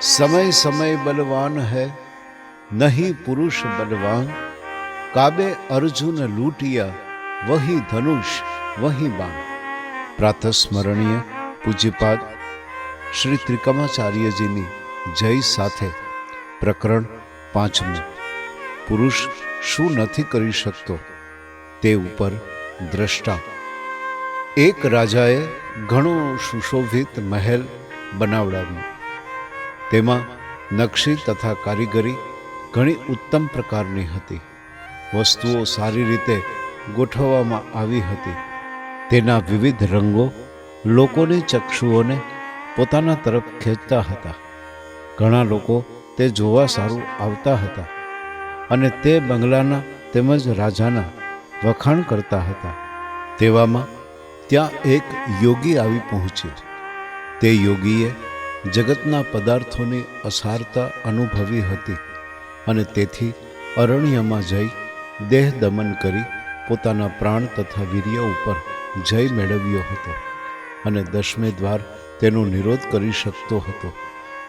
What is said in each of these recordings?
समय समय बलवान है, नहीं पुरुष बलवान। काबे अर्जुन लूटिया, वही धनुष वही बाण। प्रातस्मरणीय પૂજ્યપાદ શ્રી ત્રિકમાચાર્યજીની જય સાથે પ્રકરણ 5મું। પુરુષ શું નથી કરી શકતો તે ઉપર દ્રષ્ટા। એક રાજાએ ઘણો સુશોભિત મહેલ બનાવડાવ્યો। તેમાં નકશી તથા કારીગરી ઘણી ઉત્તમ પ્રકારની હતી। વસ્તુઓ સારી રીતે ગોઠવવામાં આવી હતી। તેના વિવિધ રંગો લોકોની ચક્ષુઓને પોતાના તરફ ખેંચતા હતા। ઘણા લોકો તે જોવા સારું આવતા હતા અને તે બંગલાના તેમજ રાજાના વખાણ કરતા હતા। તેવામાં ત્યાં એક યોગી આવી પહોંચ્યો। તે યોગીએ જગતના પદાર્થોની અસારતા અનુભવી હતી અને તેથી અરણ્યમાં જઈ દેહ દમન કરી પોતાના પ્રાણ તથા વીર્ય ઉપર જય મેળવ્યો હતો અને દસમે દ્વાર તેનો નિરોધ કરી શકતો હતો।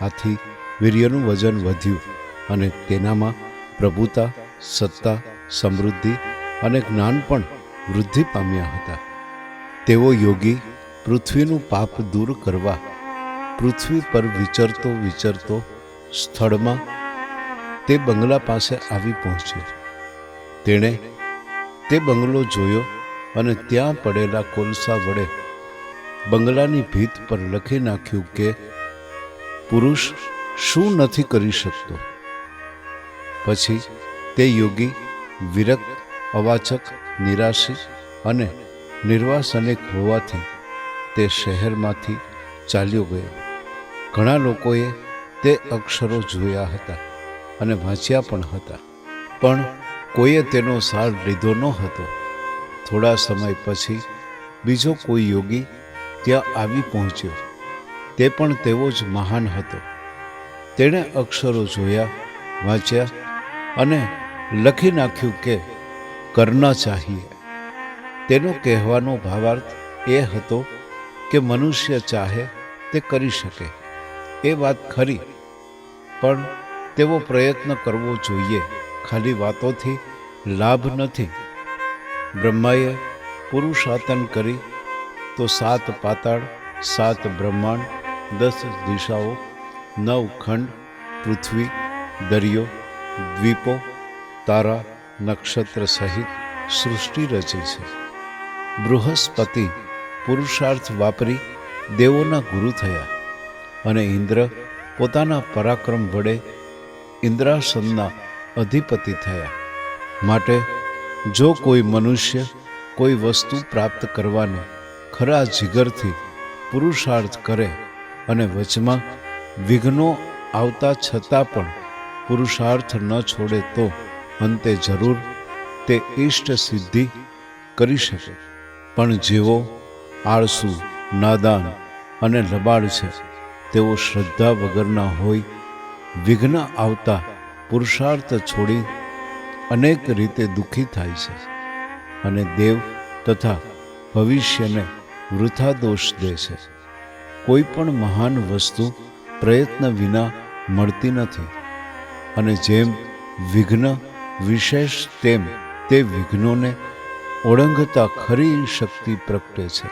આથી વીર્યનું વજન વધ્યું અને તેનામાં પ્રભુતા, સત્તા, સમૃદ્ધિ અને જ્ઞાન પણ વૃદ્ધિ પામ્યા હતા। તેવો યોગી પૃથ્વીનું પાપ દૂર કરવા પૃથ્વી પર વિચરતો વિચરતો સ્થળમાં તે બંગલા પાસે આવી પહોંચ્યો। તેણે તે બંગલો જોયો અને ત્યાં પડેલા કોલસા વડે બંગલાની ભીત પર લખી નાખ્યું કે પુરુષ શું નથી કરી શકતો। પછી તે યોગી વિરક્ત, અવાચક, નિરાશી અને નિર્વાસનિક હોવાથી તે શહેરમાંથી ચાલ્યો ગયો। ઘણા લોકોએ તે અક્ષરો જોયા હતા અને વાંચ્યા પણ હતા, પણ કોઈએ તેનો સાર લીધો ન હતો। થોડા સમય પછી બીજો કોઈ યોગી ત્યાં આવી પહોંચ્યો। તે પણ તેવો જ મહાન હતો। તેણે અક્ષરો જોયા, વાંચ્યા અને લખી નાખ્યું કે કરના ચાહીએ। તેનો કહેવાનો ભાવાર્થ એ હતો કે મનુષ્ય ચાહે તે કરી શકે। એ વાત ખરી, પણ તેવો પ્રયત્ન કરવો જોઈએ। ખાલી વાતોથી લાભ નથી। બ્રહ્માએ પુરુષાર્થન કરી તો 7 પાતાળ, 7 બ્રહ્માંડ, 10 દિશાઓ, 9 ખંડ, પૃથ્વી, દરિયો, દ્વીપો, તારા, નક્ષત્ર સહિત સૃષ્ટિ રચી છે। બૃહસ્પતિ પુરુષાર્થ વાપરી દેવોના ગુરુ થયા અને ઇન્દ્ર પોતાના પરાક્રમ વડે ઇન્દ્રાસનના અધિપતિ થયા। માટે જો કોઈ મનુષ્ય કોઈ વસ્તુ પ્રાપ્ત કરવાને ખરા જીગરથી પુરુષાર્થ કરે અને વચમાં વિઘ્નો આવતા છતાં પણ પુરુષાર્થ ન છોડે તો અંતે જરૂર તે ઇષ્ટ સિદ્ધિ કરી શકે। પણ જેઓ આળસુ, નાદાન અને લબાડ છે તેઓ શ્રદ્ધા વગરના હોય વિઘ્ન આવતા પુરુષાર્થ છોડી અનેક રીતે દુઃખી થાય છે અને દેવ તથા ભવિષ્યને વૃથા દોષ દે છે। કોઈ પણ મહાન વસ્તુ પ્રયત્ન વિના મળતી નથી અને જેમ વિઘ્ન વિશેષ તેમ તે વિઘ્નોને ઓળંગતા ખરી શક્તિ પ્રગટે છે।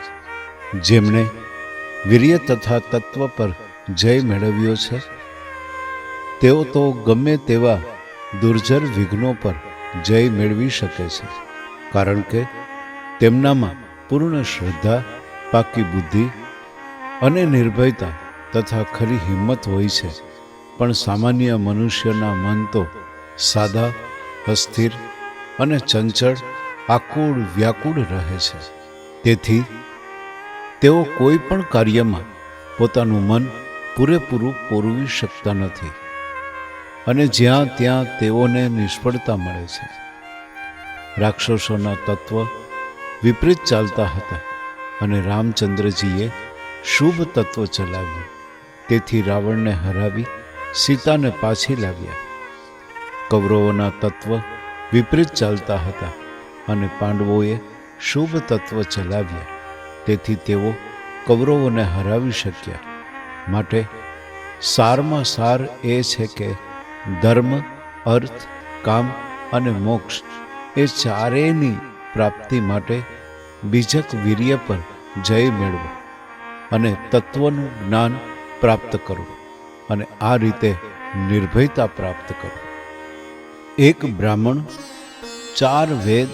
જેમણે વીર્ય તથા તત્વ પર જય મેળવ્યો છે તેઓ તો ગમે તેવા દુર્જર વિઘ્નો પર જય મેળવી શકે છે, કારણ કે તેમનામાં પૂર્ણ શ્રદ્ધા, પાકી બુદ્ધિ અને નિર્ભયતા તથા ખરી હિંમત હોય છે। પણ સામાન્ય મનુષ્યના મન તો સાદા, અસ્થિર અને ચંચળ, આકુળ વ્યાકુળ રહે છે। તેથી તેઓ કોઈ પણ કાર્યમાં પોતાનું મન પૂરેપૂરું પોરવી શકતા નથી અને જ્યાં ત્યાં તેઓને નિષ્ફળતા મળે છે। રાક્ષસોના તત્વ વિપરીત ચાલતા હતા અને રામચંદ્રજીએ શુભ તત્વ ચલાવ્યું। તેથી રાવણને હરાવી સીતાને પાછી લાવ્યા। કૌરવોના તત્વ વિપરીત ચાલતા હતા અને પાંડવોએ શુભ તત્વ ચલાવ્યા। તેથી તેઓ કૌરવોને હરાવી શક્યા। માટે સારમાં સાર એ છે કે ધર્મ, અર્થ, કામ અને મોક્ષ એ ચારેયની પ્રાપ્તિ માટે બીજક વીર્ય પર જય મેળવો અને તત્વનું જ્ઞાન પ્રાપ્ત કરો અને આ રીતે નિર્ભયતા પ્રાપ્ત કરો. એક બ્રાહ્મણ 4 વેદ,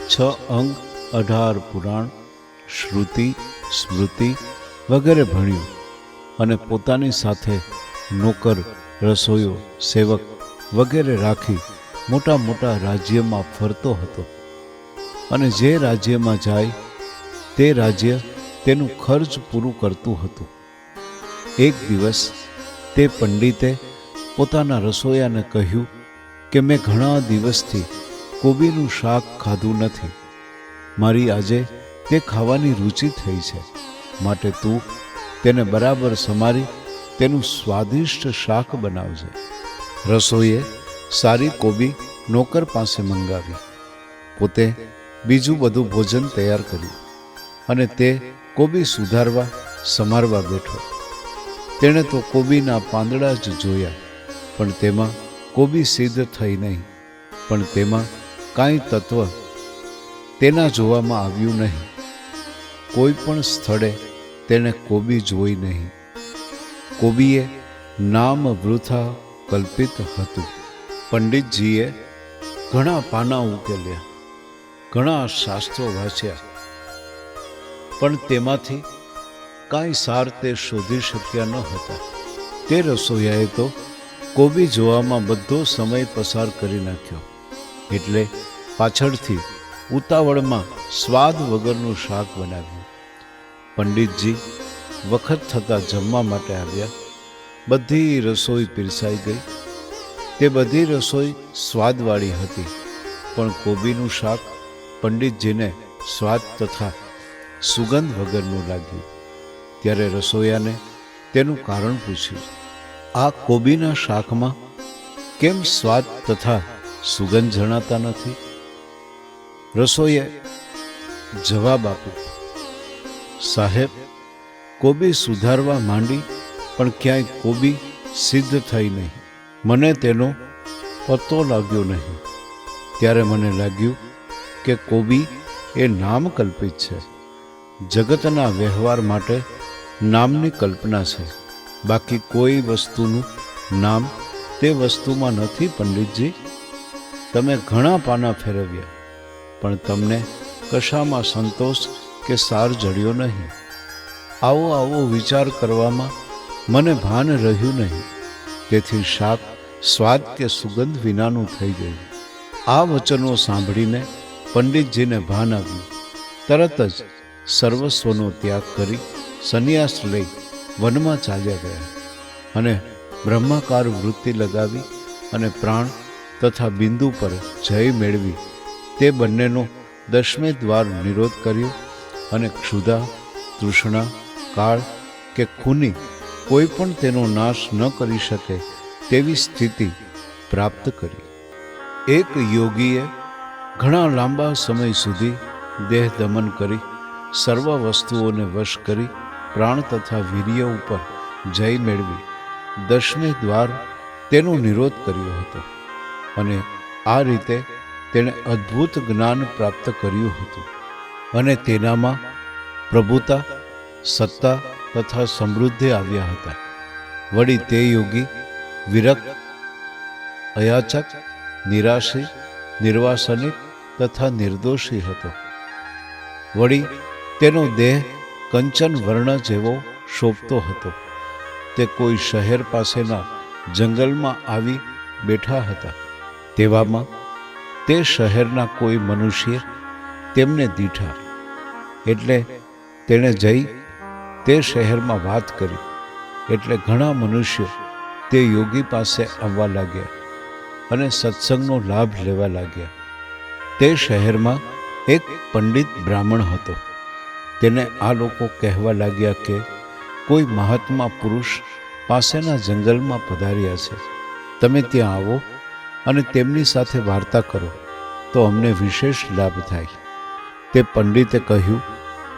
6 અંગ, 18 પુરાણ, શ્રુતિ, સ્મૃતિ વગેરે ભણ્યું અને પોતાની સાથે નોકર, રસોઈયો, સેવક વગેરે રાખી મોટા મોટા રાજ્યમાં ફરતો હતો અને જે રાજ્યમાં જાય તે રાજ્ય તેનું ખર્ચ પૂરું કરતું હતું. એક દિવસ તે પંડિતે પોતાના રસોઈયાને કહ્યું કે મેં ઘણા દિવસથી કોબીનું શાક ખાધું નથી. મારી આજે તે ખાવાની રુચિ થઈ છે, માટે તું તેને બરાબર સમારી તેનું સ્વાદિષ્ટ શાક બનાવજે. રસોઈએ સારી કોબી નોકર પાસે મંગાવી, પોતે બીજું બધું ભોજન તૈયાર કર્યું અને તે કોબી સુધારવા, સમારવા બેઠો. તેણે તો કોબીના પાંદડા જ જોયા, પણ તેમાં કોબી સિદ્ધ થઈ નહીં, પણ તેમાં કાંઈ તત્વ તેના જોવામાં આવ્યું નહીં. કોઈ પણ સ્થળે તેણે કોબી જોઈ નહીં. કોબીએ નામ વૃથા કલ્પિત હતું. પંડિતજીએ ઘણા પાના ઉકેલ્યા, ઘણા શાસ્ત્રો વાંચ્યા, પણ તેમાંથી કાંઈ સાર તે શોધી શક્યા ન હતા. તે રસોઈયાએ તો કોબી જોવામાં બધો સમય પસાર કરી નાખ્યો, એટલે પાછળથી ઉતાવળમાં સ્વાદ વગરનું શાક બનાવ્યું. પંડિતજી વખત થતાં જમવા માટે આવ્યા. બધી રસોઈ પીરસાઈ ગઈ. તે બધી રસોઈ સ્વાદવાળી હતી, પણ કોબીનું શાક પંડિતજીને સ્વાદ તથા સુગંધ વગરનું લાગ્યું. ત્યારે રસોઈયાને તેનું કારણ પૂછ્યું, આ કોબીના શાકમાં કેમ સ્વાદ તથા સુગંધ જણાતા નથી? રસોઈએ જવાબ આપ્યો, સાહેબ, કોબી સુધારવા માંડી પણ ક્યાંય કોબી સિદ્ધ થઈ નહીં. મને તેનો પત્તો લાગ્યો નહીં. ત્યારે મને લાગ્યું કે કોબી એ નામ કલ્પિત છે. જગતના વ્યવહાર માટે નામની કલ્પના છે, બાકી કોઈ વસ્તુનું નામ તે વસ્તુમાં નથી. પંડિતજી, તમે ઘણા પાના ફેરવ્યા, પણ તમને કશામાં સંતોષ કે સાર જડ્યો નહીં. આવો વિચાર કરવામાં મને ભાન રહ્યું નહીં. તેથી શાક સ્વાદ કે સુગંધ વિનાનું થઈ ગયું. આ વચનો સાંભળીને પંડિતજીને ભાન આવ્યું. તરત જ સર્વસ્વનો ત્યાગ કરી સંન્યાસ લઈ વનમાં ચાલ્યા ગયા અને બ્રહ્માકાર વૃત્તિ લગાવી અને પ્રાણ તથા બિંદુ પર જય મેળવી તે બંનેનો 10મે દ્વાર નિરોધ કર્યો અને ક્ષુધા, તૃષ્ણા, કાળ કે ખૂની કોઈ પણ તેનો નાશ ન કરી શકે તેવી સ્થિતિ પ્રાપ્ત કરી. એક યોગીએ ઘણા લાંબા સમય સુધી દેહ દમન કરી સર્વ વસ્તુઓને વશ કરી પ્રાણ તથા વીર્ય ઉપર જય મેળવી 10મે દ્વાર તેનો નિરોધ કર્યો હતો અને આ રીતે તેણે અદ્ભુત જ્ઞાન પ્રાપ્ત કર્યું હતું અને તેનામાં પ્રભુતા, સત્તા તથા સમૃદ્ધિ આવ્યા હતા. વળી તે યોગી વિરક્ત, અયાચક, નિરાશી, નિર્વાસનિક તથા નિર્દોષી હતો. વળી તેનો દેહ કંચન વર્ણ જેવો શોભતો હતો. તે કોઈ શહેર પાસેના જંગલમાં આવી બેઠા હતા. તેવામાં તે શહેરના કોઈ મનુષ્ય તેમને દીઠા, એટલે તેણે જઈ તે શહેરમાં વાત કરી. એટલે ઘણા મનુષ્યો તે યોગી પાસે આવવા લાગ્યા અને સત્સંગનો લાભ લેવા લાગ્યા. તે શહેરમાં એક પંડિત બ્રાહ્મણ હતો. તેને આ લોકો કહેવા લાગ્યા કે કોઈ મહાત્મા પુરુષ પાસેના જંગલમાં પધાર્યા છે. તમે ત્યાં આવો અને તેમની સાથે વાર્તા કરો તો અમને વિશેષ લાભ થાય. તે પંડિતે કહ્યું,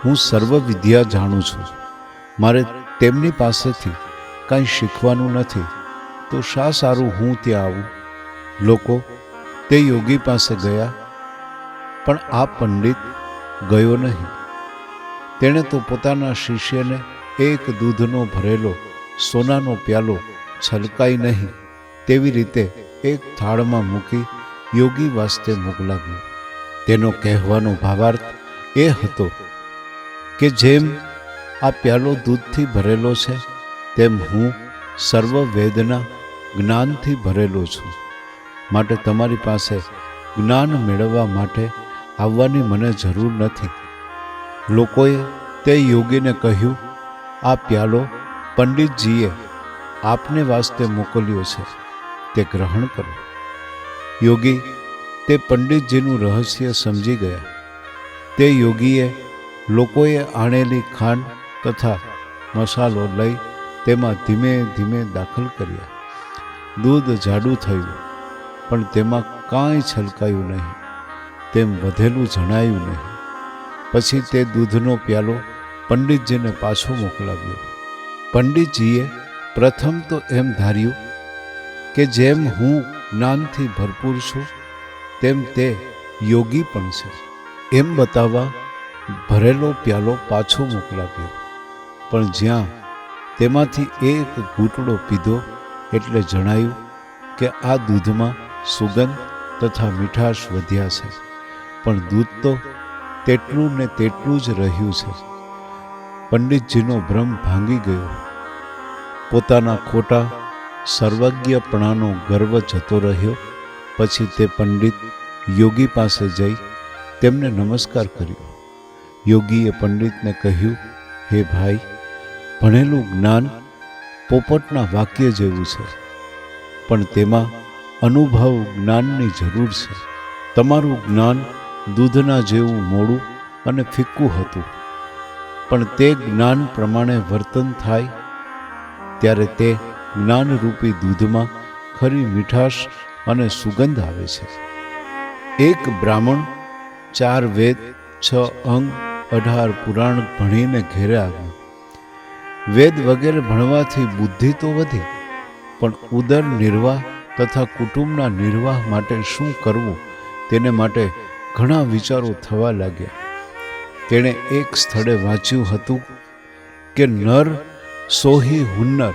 હું સર્વ વિદ્યા જાણું છું. મારે તેમની પાસેથી કાંઈ શીખવાનું નથી તો શા સારું હું ત્યાં આવું? લોકો તે યોગી પાસે ગયા, પણ આ પંડિત ગયો નહીં. તેણે તો પોતાના શિષ્યને એક દૂધનો ભરેલો સોનાનો પ્યાલો છલકાઈ નહીં તેવી રીતે એક થાળમાં મૂકી યોગી વાસ્તે મોકલાવ્યો. તેનો કહેવાનો ભાવાર્થ એ હતો કે જેમ આ પ્યાલો દૂધથી ભરેલો છે, તેમ હું સર્વ વેદના જ્ઞાનથી ભરેલો છું. માટે તમારી પાસે જ્ઞાન મેળવવા માટે આવવાની મને જરૂર નથી. લોકોએ તે યોગીને કહ્યું, આ પ્યાલો પંડિતજીએ આપને વાસ્તે મોકલ્યો છે, તે ગ્રહણ કરો. યોગી તે પંડિતજીનું રહસ્ય સમજી ગયા. તે યોગીએ લોકોએ આણેલી ખાંડ તથા મસાલો લઈ તેમાં ધીમે ધીમે દાખલ કર્યા. દૂધ જાડું થયું, પણ તેમાં કાંઈ છલકાયું નહીં, તેમ વધેલું જણાયું નહીં. પછી તે દૂધનો પ્યાલો પંડિતજીને પાછો મોકલાવ્યો. પંડિતજીએ પ્રથમ તો એમ ધાર્યું કે જેમ હું જ્ઞાનથી ભરપૂર છું, તેમ તે યોગી પણ છે, એમ બતાવવા ભરેલો પ્યાલો પાછો મોકલાવ્યો. પણ જ્યાં તેમાંથી એક ઘૂંટડો પીધો એટલે જણાયું કે આ દૂધમાં સુગંધ તથા મીઠાશ વધ્યા છે, પણ દૂધ તો તેટલું ને તેટલું જ રહ્યું છે. પંડિતજીનો ભ્રમ ભાંગી ગયો. પોતાના ખોટા સર્વજ્ઞપણાનો ગર્વ જતો રહ્યો. પછી તે પંડિત યોગી પાસે જઈ તેમને નમસ્કાર કર્યો. યોગીએ પંડિતને કહ્યું, હે ભાઈ, ભણેલું જ્ઞાન પોપટના વાક્ય જેવું છે, પણ તેમાં અનુભવ જ્ઞાનની જરૂર છે. તમારું જ્ઞાન દૂધના જેવું મોડું અને ફિક્કું હતું, પણ તે જ્ઞાન પ્રમાણે વર્તન થાય ત્યારે તે જ્ઞાનરૂપી દૂધમાં ખરી મીઠાશ અને સુગંધ આવે છે. એક બ્રાહ્મણ 4 વેદ 6 અંગ 18 પુરાણ ભણીને ઘેરે આવ્યો. વેદ વગેરે ભણવાથી બુદ્ધિ તો વધી, પણ ઉદર નિર્વાહ તથા કુટુંબના નિર્વાહ માટે શું કરવું તેને માટે ઘણા વિચારો થવા લાગ્યા. તેણે એક સ્થળે વાંચ્યું હતું કે નર સોહી હુન્નર,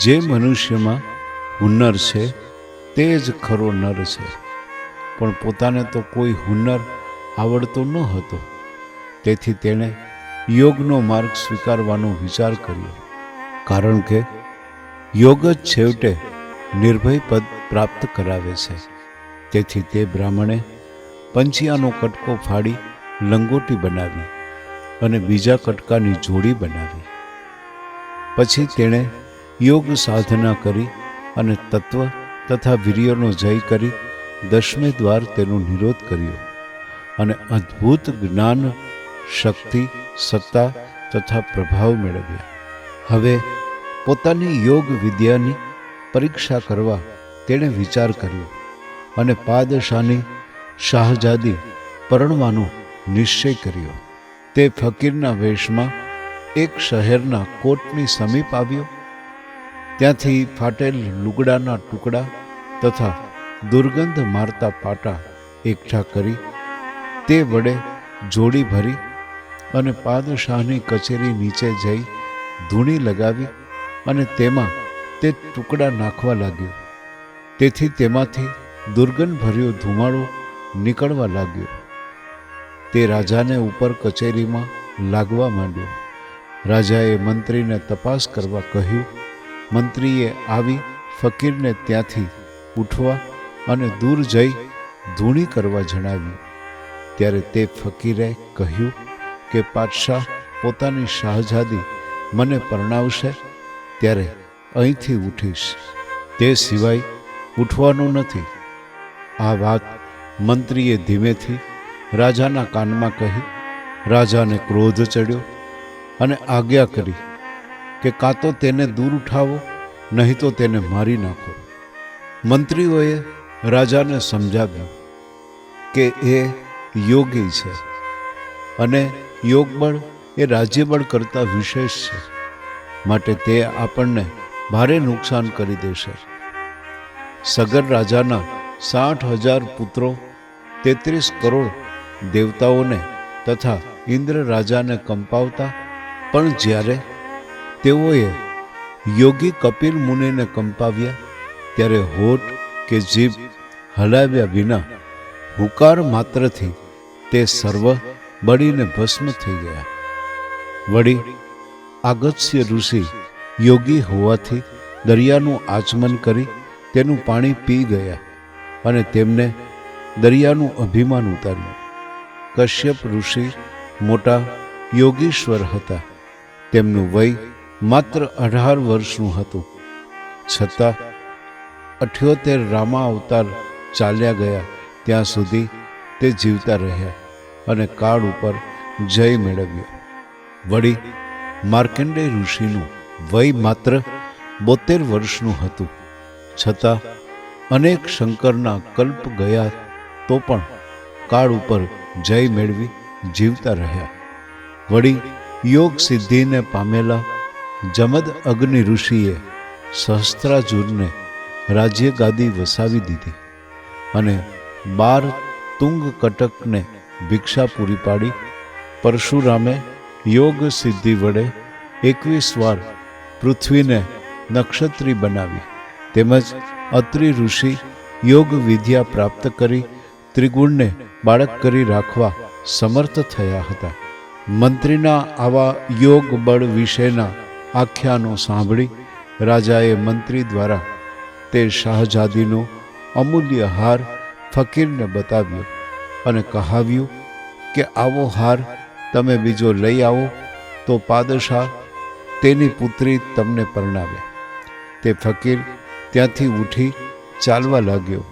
જે મનુષ્યમાં હુન્નર છે તે જ ખરો નર છે. પણ પોતાને તો કોઈ હુન્નર આવડતો ન હતો, તેથી તેણે યોગનો માર્ગ સ્વીકારવાનો વિચાર કર્યો. કારણ કે યોગ જ છેવટે નિર્ભય પદ પ્રાપ્ત કરાવે છે. તેથી તે બ્રાહ્મણે પંચિયાનો કટકો ફાડી લંગોટી બનાવી અને બીજા કટકાની જોડી બનાવી. પછી તેણે યોગ સાધના કરી અને તત્વ તથા વીર્યનો જય કરી 10મે દ્વાર તેનો નિરોધ કર્યો અને અદ્ભુત જ્ઞાન, શક્તિ, સત્તા તથા પ્રભાવ મેળવ્યા. હવે પોતાની યોગ વિદ્યાની પરીક્ષા કરવા તેણે વિચાર કર્યો અને પાદશાહની શાહજાદી પરણવાનો નિશ્ચય કર્યો. તે ફકીરના વેશમાં એક શહેરના કોટની સમીપ આવ્યો. ત્યાંથી ફાટેલ લુગડાના ટુકડા તથા દુર્ગંધ મારતા પાટા એકઠા કરી તે વડે જોડી ભરી અને પાદશાહની કચેરી નીચે જઈ ધૂણી લગાવી અને તેમાં તે ટુકડા નાખવા લાગ્યો. તેથી તેમાંથી દુર્ગંધ ભર્યો ધુમાડો નીકળવા લાગ્યો. તે રાજાને ઉપર કચેરીમાં લાગવા માંડ્યો. રાજાએ મંત્રીને તપાસ કરવા કહ્યું. મંત્રીએ આવી ફકીરને ત્યાંથી ઉઠવા અને દૂર જઈ ધૂણી કરવા જણાવ્યું. ત્યારે તે ફકીરે કહ્યું કે પાતશાહ પોતાની શાહજાદી મને પરણાવશે ત્યારે અહીંથી ઉઠીશ, તે સિવાય ઉઠવાનું નથી. આ વાત મંત્રીએ ધીમેથી રાજાના કાનમાં કહી. રાજાને ક્રોધ ચડ્યો અને આજ્ઞા કરી કે કાં તો તેને દૂર ઉઠાવો, નહીં તો તેને મારી નાખો. મંત્રીઓએ રાજાને સમજાવ્યું કે એ યોગી છે અને યોગબળ એ રાજ્યબળ કરતાં વિશેષ છે. માટે તે આપણને ભારે નુકસાન કરી દેશે. સગર રાજાના 60,000 પુત્રો, 33 કરોડ દેવતાઓને તથા ઇન્દ્ર રાજાને કંપાવતા, પણ જ્યારે તેઓએ યોગી કપિલ મુનિને કંપાવ્યા ત્યારે હોઠ કે જીભ હલાવ્યા વિના હુંકાર માત્રથી તે સર્વ બળીને ભસ્મ થઈ ગયા. વળી આગસ્ત્ય ઋષિ યોગી હોવાથી દરિયાનું આચમન કરી તેનું પાણી પી ગયા અને તેમને દરિયાનું અભિમાન ઉતાર્યું. કશ્યપ ઋષિ મોટા યોગીશ્વર હતા. તેમનું વય માત્ર 18 વર્ષનું હતું. છતાં 78 રામા અવતાર ચાલ્યા ગયા ત્યાં સુધી તે જીવતા રહ્યા અને કાળ ઉપર જય મેળવ્યો. વળી માર્કંડેય ઋષિનું વય માત્ર 72 વર્ષનું હતું. છતાં અનેક શંકરના કલ્પ ગયા તો પણ કાળ ઉપર જય મેળવી જીવતા રહ્યા. વળી યોગ સિદ્ધિને પામેલા જમદ અગ્નિ ઋષિએ સહસ્ત્રાર્જુનને રાજ્ય ગાદી વસાવી દીધી અને 12 તુંગ કટકને ભિક્ષા પૂરી પાડી. પરશુરામે યોગ સિદ્ધિ વડે 21 વાર પૃથ્વીને નક્ષત્રી બનાવી. તેમજ અત્રિ ઋષિ યોગ વિદ્યા પ્રાપ્ત કરી ત્રિગુણને બાળક કરી રાખવા સમર્થ થયા હતા. મંત્રીના આવા યોગ બળ વિશેના આખ્યાનો સાંભળી રાજાએ મંત્રી દ્વારા તે શાહજાદીનો અમૂલ્ય હાર ફકીરને બતાવ્યો અને કહાવ્યું કે આવો હાર તમે બીજો લઈ આવો તો પાદશાહ તેની પુત્રી તમને પરણાવે. તે ફકીર ત્યાંથી ઉઠી ચાલવા લાગ્યો.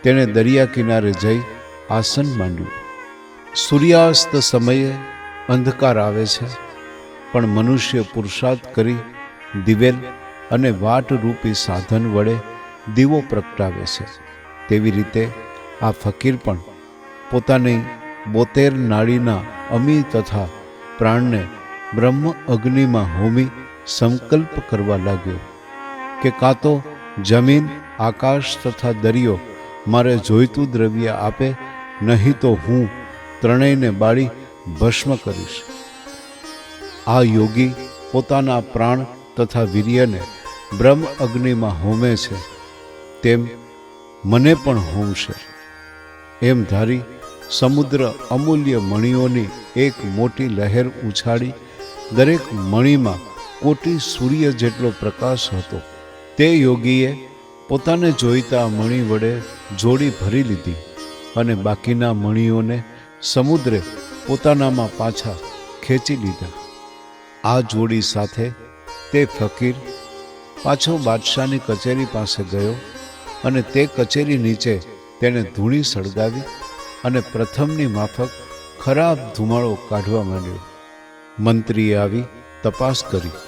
તેણે દરિયા કિનારે જઈ આસન માંડ્યું. સૂર્યાસ્ત સમયે અંધકાર આવે છે, પણ મનુષ્ય પુરુષાર્થ કરી દિવેલ અને વાટરૂપી સાધન વડે દીવો પ્રગટાવે છે. તેવી રીતે આ ફકીર પણ પોતાની 72 નાડીના અમી તથા પ્રાણને બ્રહ્મ અગ્નિમાં હોમી સંકલ્પ કરવા લાગ્યો કે કાં તો જમીન, આકાશ તથા દરિયો મારે જોઈતું દ્રવ્ય આપે, નહીં તો હું ત્રણેયને બાળી ભસ્મ કરીશ. આ યોગી પોતાના પ્રાણ તથા વીર્યને બ્રહ્મ અગ્નિમાં હોમે છે, તેમ મને પણ હોમશે. એમ ધારી સમુદ્ર અમૂલ્ય મણિઓની એક મોટી લહેર ઉછાળી દરેક મણિમાં કોટી સૂર્ય જેટલો પ્રકાશ હતો. તે યોગીએ પોતાને જોઈતા મણિ વડે જોડી ભરી લીધી અને બાકીના મણિઓને સમુદ્રે પોતાનામાં પાછા ખેંચી લીધા. આ જોડી સાથે તે ફકીર પાછો બાદશાહની કચેરી પાસે ગયો અને તે કચેરી નીચે તેણે ધૂણી સળગાવી અને પ્રથમની માફક ખરાબ ધુમાડો કાઢવા માંડ્યો. મંત્રીએ આવી તપાસ કરી.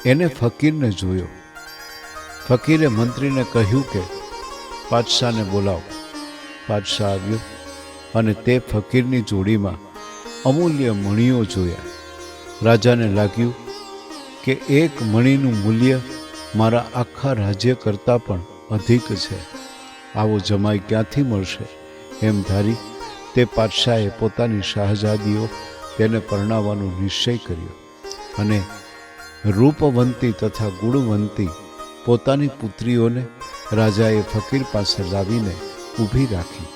એને ફકીરને જોયો. ફકીરે મંત્રીને કહ્યું કે પાદશાહને બોલાવો. પાદશાહ આવ્યો અને તે ફકીરની જોડીમાં અમૂલ્ય મણિઓ જોયા. રાજાને લાગ્યું કે એક મણિનું મૂલ્ય મારા આખા રાજ્ય કરતાં પણ અધિક છે. આવો જમાઈ ક્યાંથી મળશે? એમ ધારી તે પાદશાહે પોતાની શાહજાદીઓ તેને પરણાવવાનો નિશ્ચય કર્યો અને રૂપવંતી તથા ગુણવંતી પોતાની પુત્રીઓને રાજાએ ફકીર પાસે લાવીને ઊભી રાખી.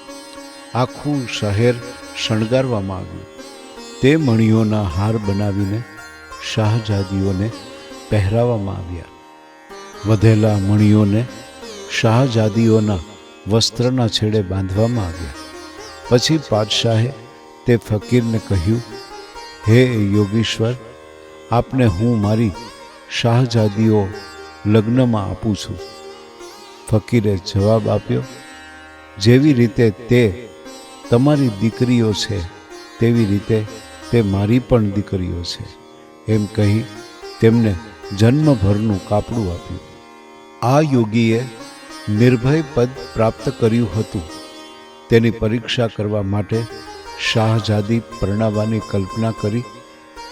આખું શહેર શણગારવામાં આવ્યું. તે મણિઓના હાર બનાવીને શાહજાદીઓને પહેરાવવામાં આવ્યા. વધેલા મણિઓને શાહજાદીઓના વસ્ત્રના છેડે બાંધવામાં આવ્યા. પછી પાદશાહે તે ફકીરને કહ્યું, હે યોગીશ્વર, આપને હું મારી શાહજાદીઓ લગ્નમાં આપું છું. ફકીરે જવાબ આપ્યો, જેવી રીતે તે તમારી દીકરીઓ છે તેવી રીતે તે મારી પણ દીકરીઓ છે. એમ કહી તેમને જન્મભરનું કાપડું આપ્યું. આ યોગીએ નિર્ભય પદ પ્રાપ્ત કર્યું હતું. તેની પરીક્ષા કરવા માટે શાહજાદી પરણાવવાની કલ્પના કરી.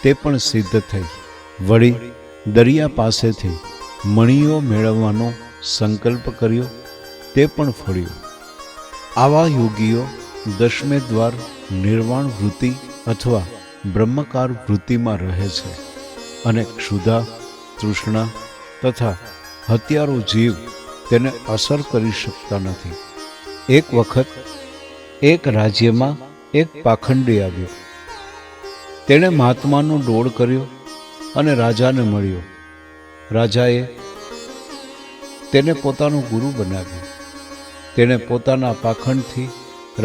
તે પણ સિદ્ધ થઈ. વળી દરિયા પાસેથી મણીઓ મેળવવાનો સંકલ્પ કર્યો, તે પણ ફળ્યો. આવા યોગીઓ દશમે દ્વાર નિર્વાણ વૃત્તિ અથવા બ્રહ્મકાર વૃત્તિમાં રહે છે અને ક્ષુધા, તૃષ્ણા તથા હત્યારો જીવ તેને અસર કરી શકતા નથી. એક વખત એક રાજ્યમાં એક પાખંડી આવ્યો. તેણે મહાત્માનો ડોળ કર્યો અને રાજાને મળ્યો. રાજાએ તેને પોતાનો ગુરુ બનાવ્યો. તેણે પોતાના પાખંડથી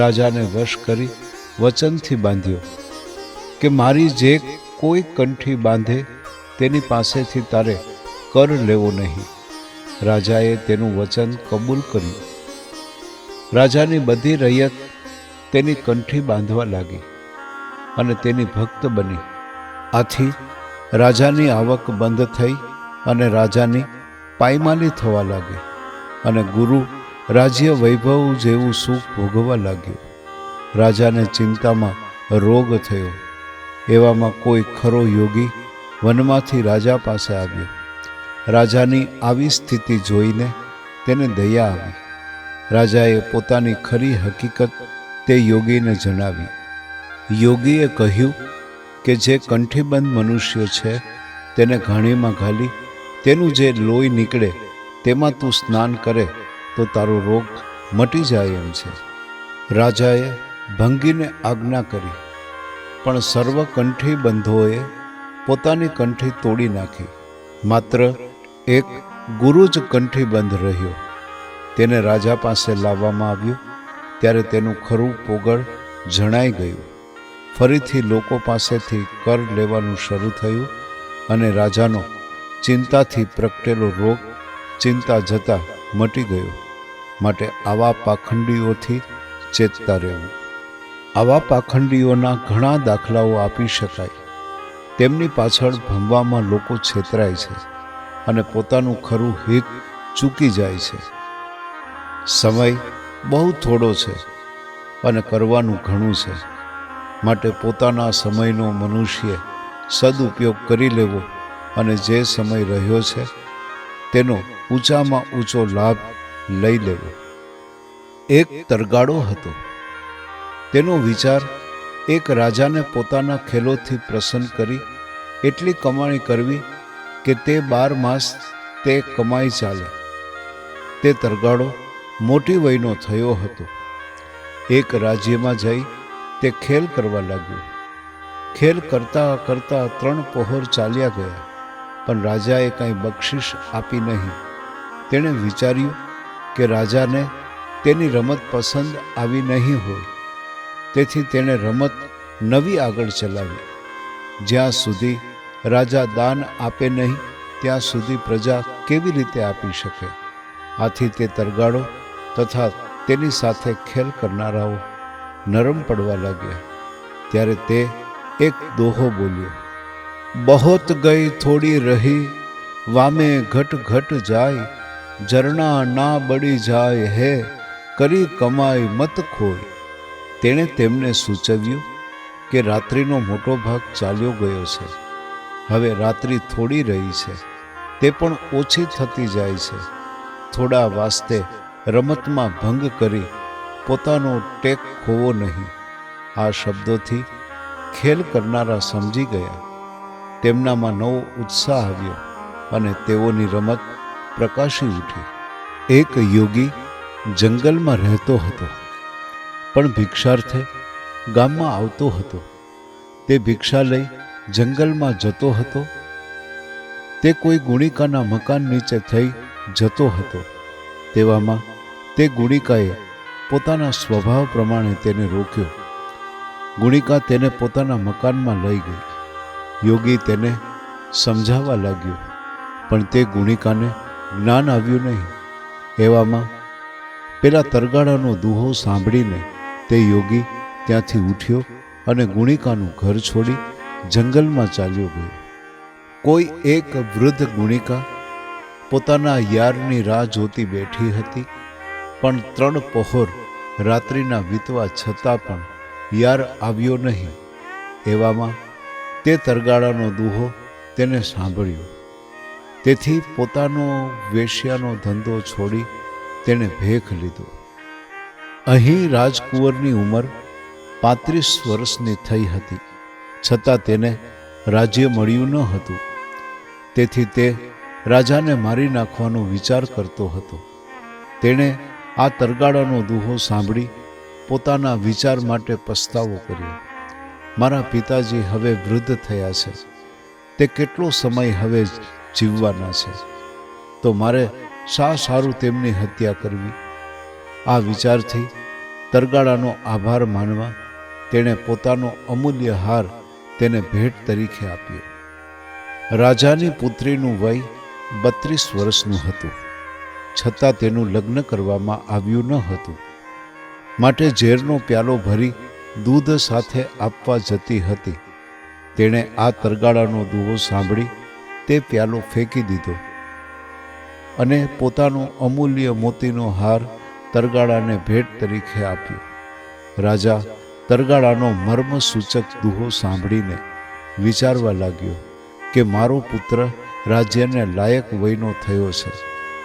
રાજાને વશ કરી વચનથી બાંધ્યો કે મારી જે કોઈ કંઠી બાંધે તેની પાસેથી તારે કર લેવો નહીં. રાજાએ તેનું વચન કબૂલ કર્યું. રાજાની બધી રૈયત તેની કંઠી બાંધવા લાગી અને તેની ભક્ત બની. આથી રાજાની આવક બંધ થઈ અને રાજાની પાયમાલી થવા લાગી અને ગુરુ રાજ્ય વૈભવ જેવું સુખ ભોગવવા લાગ્યો. રાજાને ચિંતામાં રોગ થયો. એવામાં કોઈ ખરો યોગી વનમાંથી રાજા પાસે આવ્યો. રાજાની આવી સ્થિતિ જોઈને તેને દયા આવી. રાજાએ પોતાની ખરી હકીકત તે યોગીને જણાવી. યોગીએ કહ્યું કે જે કંઠીબંધ મનુષ્ય છે તેને ઘાણીમાં ઘાલી તેનું જે લોહી નીકળે તેમાં તું સ્નાન કરે તો તારો રોગ મટી જાય એમ છે. રાજાએ ભંગીને આજ્ઞા કરી, પણ સર્વ કંઠીબંધોએ પોતાની કંઠી તોડી નાખી. માત્ર એક ગુરુ જ કંઠીબંધ રહ્યો. તેને રાજા પાસે લાવવામાં આવ્યો ત્યારે તેનું ખરું પોગળ જણાઈ ગયું. ફરીથી લોકો પાસેથી કર લેવાનું શરૂ થયું અને રાજાનો ચિંતાથી પ્રગટેલો રોગ ચિંતા જતાં મટી ગયો. માટે આવા પાખંડીઓથી ચેતતા રહેવું. આવા પાખંડીઓના ઘણા દાખલાઓ આપી શકાય. તેમની પાછળ ભમવામાં લોકો છેતરાય છે અને પોતાનું ખરું હિત ચૂકી જાય છે. સમય બહુ થોડો છે અને કરવાનું ઘણું છે. માટે પોતાના સમયનો મનુષ્ય સદુપયોગ કરી લેવો અને જે સમય રહ્યો છે તેનો ઊંચામાં ઊંચો લાભ લઈ લેવો. એક તરગાડો હતો. તેનો વિચાર એક રાજાને પોતાના ખેલોથી પ્રસન્ન કરી એટલી કમાણી કરવી કે તે 12 માસ તે કમાઈ ચાલે. તે તરગાડો મોટી વયનો થયો હતો. એક રાજ્યમાં જઈ તે ખેલ કરવા લાગ્યો. ખેલ કરતા કરતા 3 પહોર ચાલ્યા ગયા, પણ રાજાએ કંઈ બક્ષિસ આપી નહીં. તેણે વિચાર્યું કે રાજાને તેની રમત પસંદ આવી નહીં હોય, તેથી તેણે રમત નવી આગળ ચલાવી. જ્યાં સુધી રાજા દાન આપે નહીં ત્યાં સુધી પ્રજા કેવી રીતે આપી શકે? આથી તે તરગાડો તથા તેની સાથે ખેલ કરનારાઓ નરમ પડવા લાગ્યા. ત્યારે તે એક દોહો બોલ્યો, બહોત ગઈ થોડી રહી, વામે ઘટ ઘટ જાય, ઝરણા ના બળી જાય હે, કરી કમાઈ મત ખોય. તેણે તેમને સૂચવ્યું કે રાત્રિનો મોટો ભાગ ચાલ્યો ગયો છે. હવે રાત્રિ થોડી રહી છે, તે પણ ઓછી થતી જાય છે. થોડા વાસ્તે રમતમાં ભંગ કરી પોતાનો ટેક ખોવો નહીં. આ શબ્દોથી ખેલ કરનારા સમજી ગયા. તેમનામાં નવો ઉત્સાહ આવ્યો અને તેઓની રમત પ્રકાશી ઉઠી. એક યોગી જંગલમાં રહેતો હતો, પણ ભિક્ષાર્થે ગામમાં આવતો હતો. તે ભિક્ષા લઈ જંગલમાં જતો હતો. તે કોઈ ગુણિકાના મકાન નીચે થઈ જતો હતો. તેવામાં તે ગુણિકાએ પોતાના સ્વભાવ પ્રમાણે તેને રોક્યો. ગુણિકા તેને પોતાના મકાનમાં લઈ ગઈ. યોગી તેને સમજાવવા લાગ્યો, પણ તે ગુણિકાને જ્ઞાન આવ્યું નહીં. એવામાં પેલા તરગાડાનો દુહો સાંભળીને તે યોગી ત્યાંથી ઉઠ્યો અને ગુણિકાનું ઘર છોડી જંગલમાં ચાલ્યો ગયો. કોઈ એક વૃદ્ધ ગુણિકા પોતાના યારની રાહ જોતી બેઠી હતી, પણ 3 પહોર રાત્રિના વીતવા છતાં પણ યાર આવ્યો નહીં. એવામાં તે તરગાડાનો દુહો તેને સાંભળ્યો. તેથી પોતાનો વેશ્યાનો ધંધો છોડી તેણે ભેખ લીધો. અહીં રાજકુંવરની ઉંમર 35 વર્ષની થઈ હતી, છતાં તેને રાજ્ય મળ્યું ન હતું. તેથી તે રાજાને મારી નાખવાનો વિચાર કરતો હતો. તેણે આ તરગાળાનો દુહો સાંભળી પોતાના વિચાર માટે પસ્તાવો કર્યો. મારા પિતાજી હવે વૃદ્ધ થયા છે, તે કેટલો સમય હવે જીવવાના છે, તો મારે શા સારું તેમની હત્યા કરવી? આ વિચારથી તરગાળાનો આભાર માનવા તેણે પોતાનો અમૂલ્ય હાર તેને ભેટ તરીકે આપ્યો. રાજાની પુત્રીનું વય 32 વર્ષનું હતું, છતાં તેનું લગ્ન કરવામાં આવ્યું ન હતું. માટે ઝેરનો પ્યાલો ભરી દૂધ સાથે આપવા જતી હતી. તેણે આ તરગાળાનો દુહો સાંભળી તે પ્યાલો ફેંકી દીધો અને પોતાનો અમૂલ્ય મોતીનો હાર તરગાળાને ભેટ તરીકે આપ્યો. રાજા તરગાળાનો મર્મસૂચક દુહો સાંભળીને વિચારવા લાગ્યો કે મારો પુત્ર રાજ્યને લાયક વયનો થયો છે,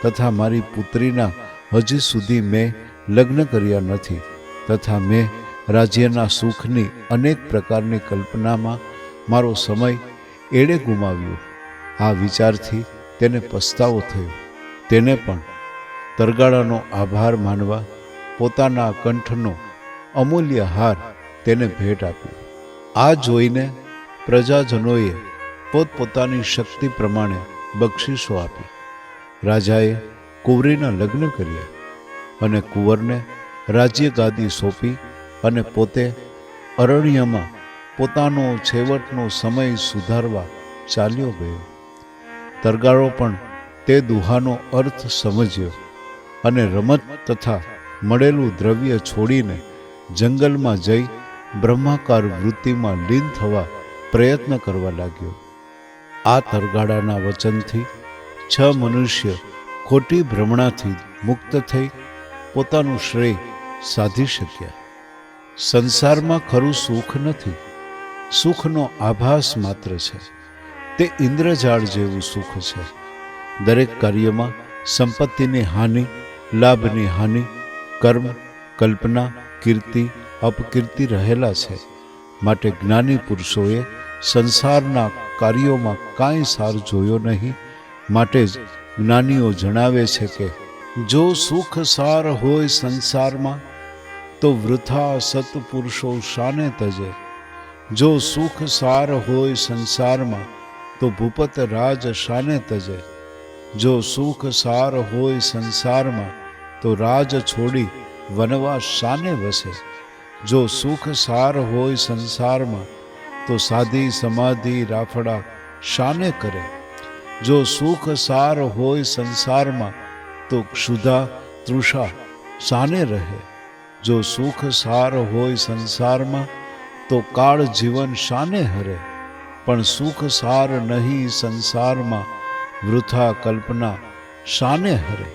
તથા મારી પુત્રીના હજી સુધી મેં લગ્ન કર્યા નથી, તથા મેં રાજ્યના સુખની અનેક પ્રકારની કલ્પનામાં મારો સમય એળે ગુમાવ્યો. આ વિચારથી તેને પસ્તાવો થયો. તેને પણ તરગાળાનો આભાર માનવા પોતાના કંઠનો અમૂલ્ય હાર તેને ભેટ આપ્યો. આ જોઈને પ્રજાજનોએ પોતપોતાની શક્તિ પ્રમાણે બક્ષિસો આપી. રાજાએ કુંવરીના લગ્ન કર્યા અને કુંવરને રાજ્ય ગાદી સોંપી અને પોતે અરણ્યમાં પોતાનો છેવટનો સમય સુધારવા ચાલ્યો ગયો. તરગાળો પણ તે દુહાનો અર્થ સમજ્યો અને રમત તથા મળેલું દ્રવ્ય છોડીને જંગલમાં જઈ બ્રહ્માકાર વૃત્તિમાં લીન થવા પ્રયત્ન કરવા લાગ્યો. આ તરગાળાના વચનથી 6 મનુષ્ય ખોટી ભ્રમણાથી મુક્ત થઈ પોતાનું શ્રેય સાધી શક્યા. સંસારમાં ખરું સુખ નથી, સુખનો આભાસ માત્ર છે. તે ઇન્દ્રજાળ જેવું સુખ છે. દરેક કાર્યમાં સંપત્તિની હાનિ, લાભની હાનિ, કર્મ, કલ્પના, કીર્તિ, અપકીર્તિ રહેલા છે. માટે જ્ઞાની પુરુષોએ સંસારના કાર્યોમાં કાંઈ સાર જોયો નહીં. માટે જ જ્ઞાનીઓ જણાવે છે કે જો સુખ સાર હોય સંસારમાં તો વૃથા સત્પુરુષો શાને તજે. જો સુખ સાર હોય સંસારમાં તો ભૂપત રાજ શાને તજે. જો સુખ સાર હોય સંસારમાં તો રાજ છોડી વનવાસ શાને વસે. જો સુખ સાર હોય સંસારમાં તો સાધી સમાધિ રાફડા શાને કરે. જો સુખ સાર હોય સંસારમાં તો ક્ષુધા તૃષા શાને રહે. જો સુખ સાર હોય સંસારમાં તો કાળ જીવન શાને હરે. પણ સુખ સાર નહીં સંસારમાં વૃથા કલ્પના શાને હરે.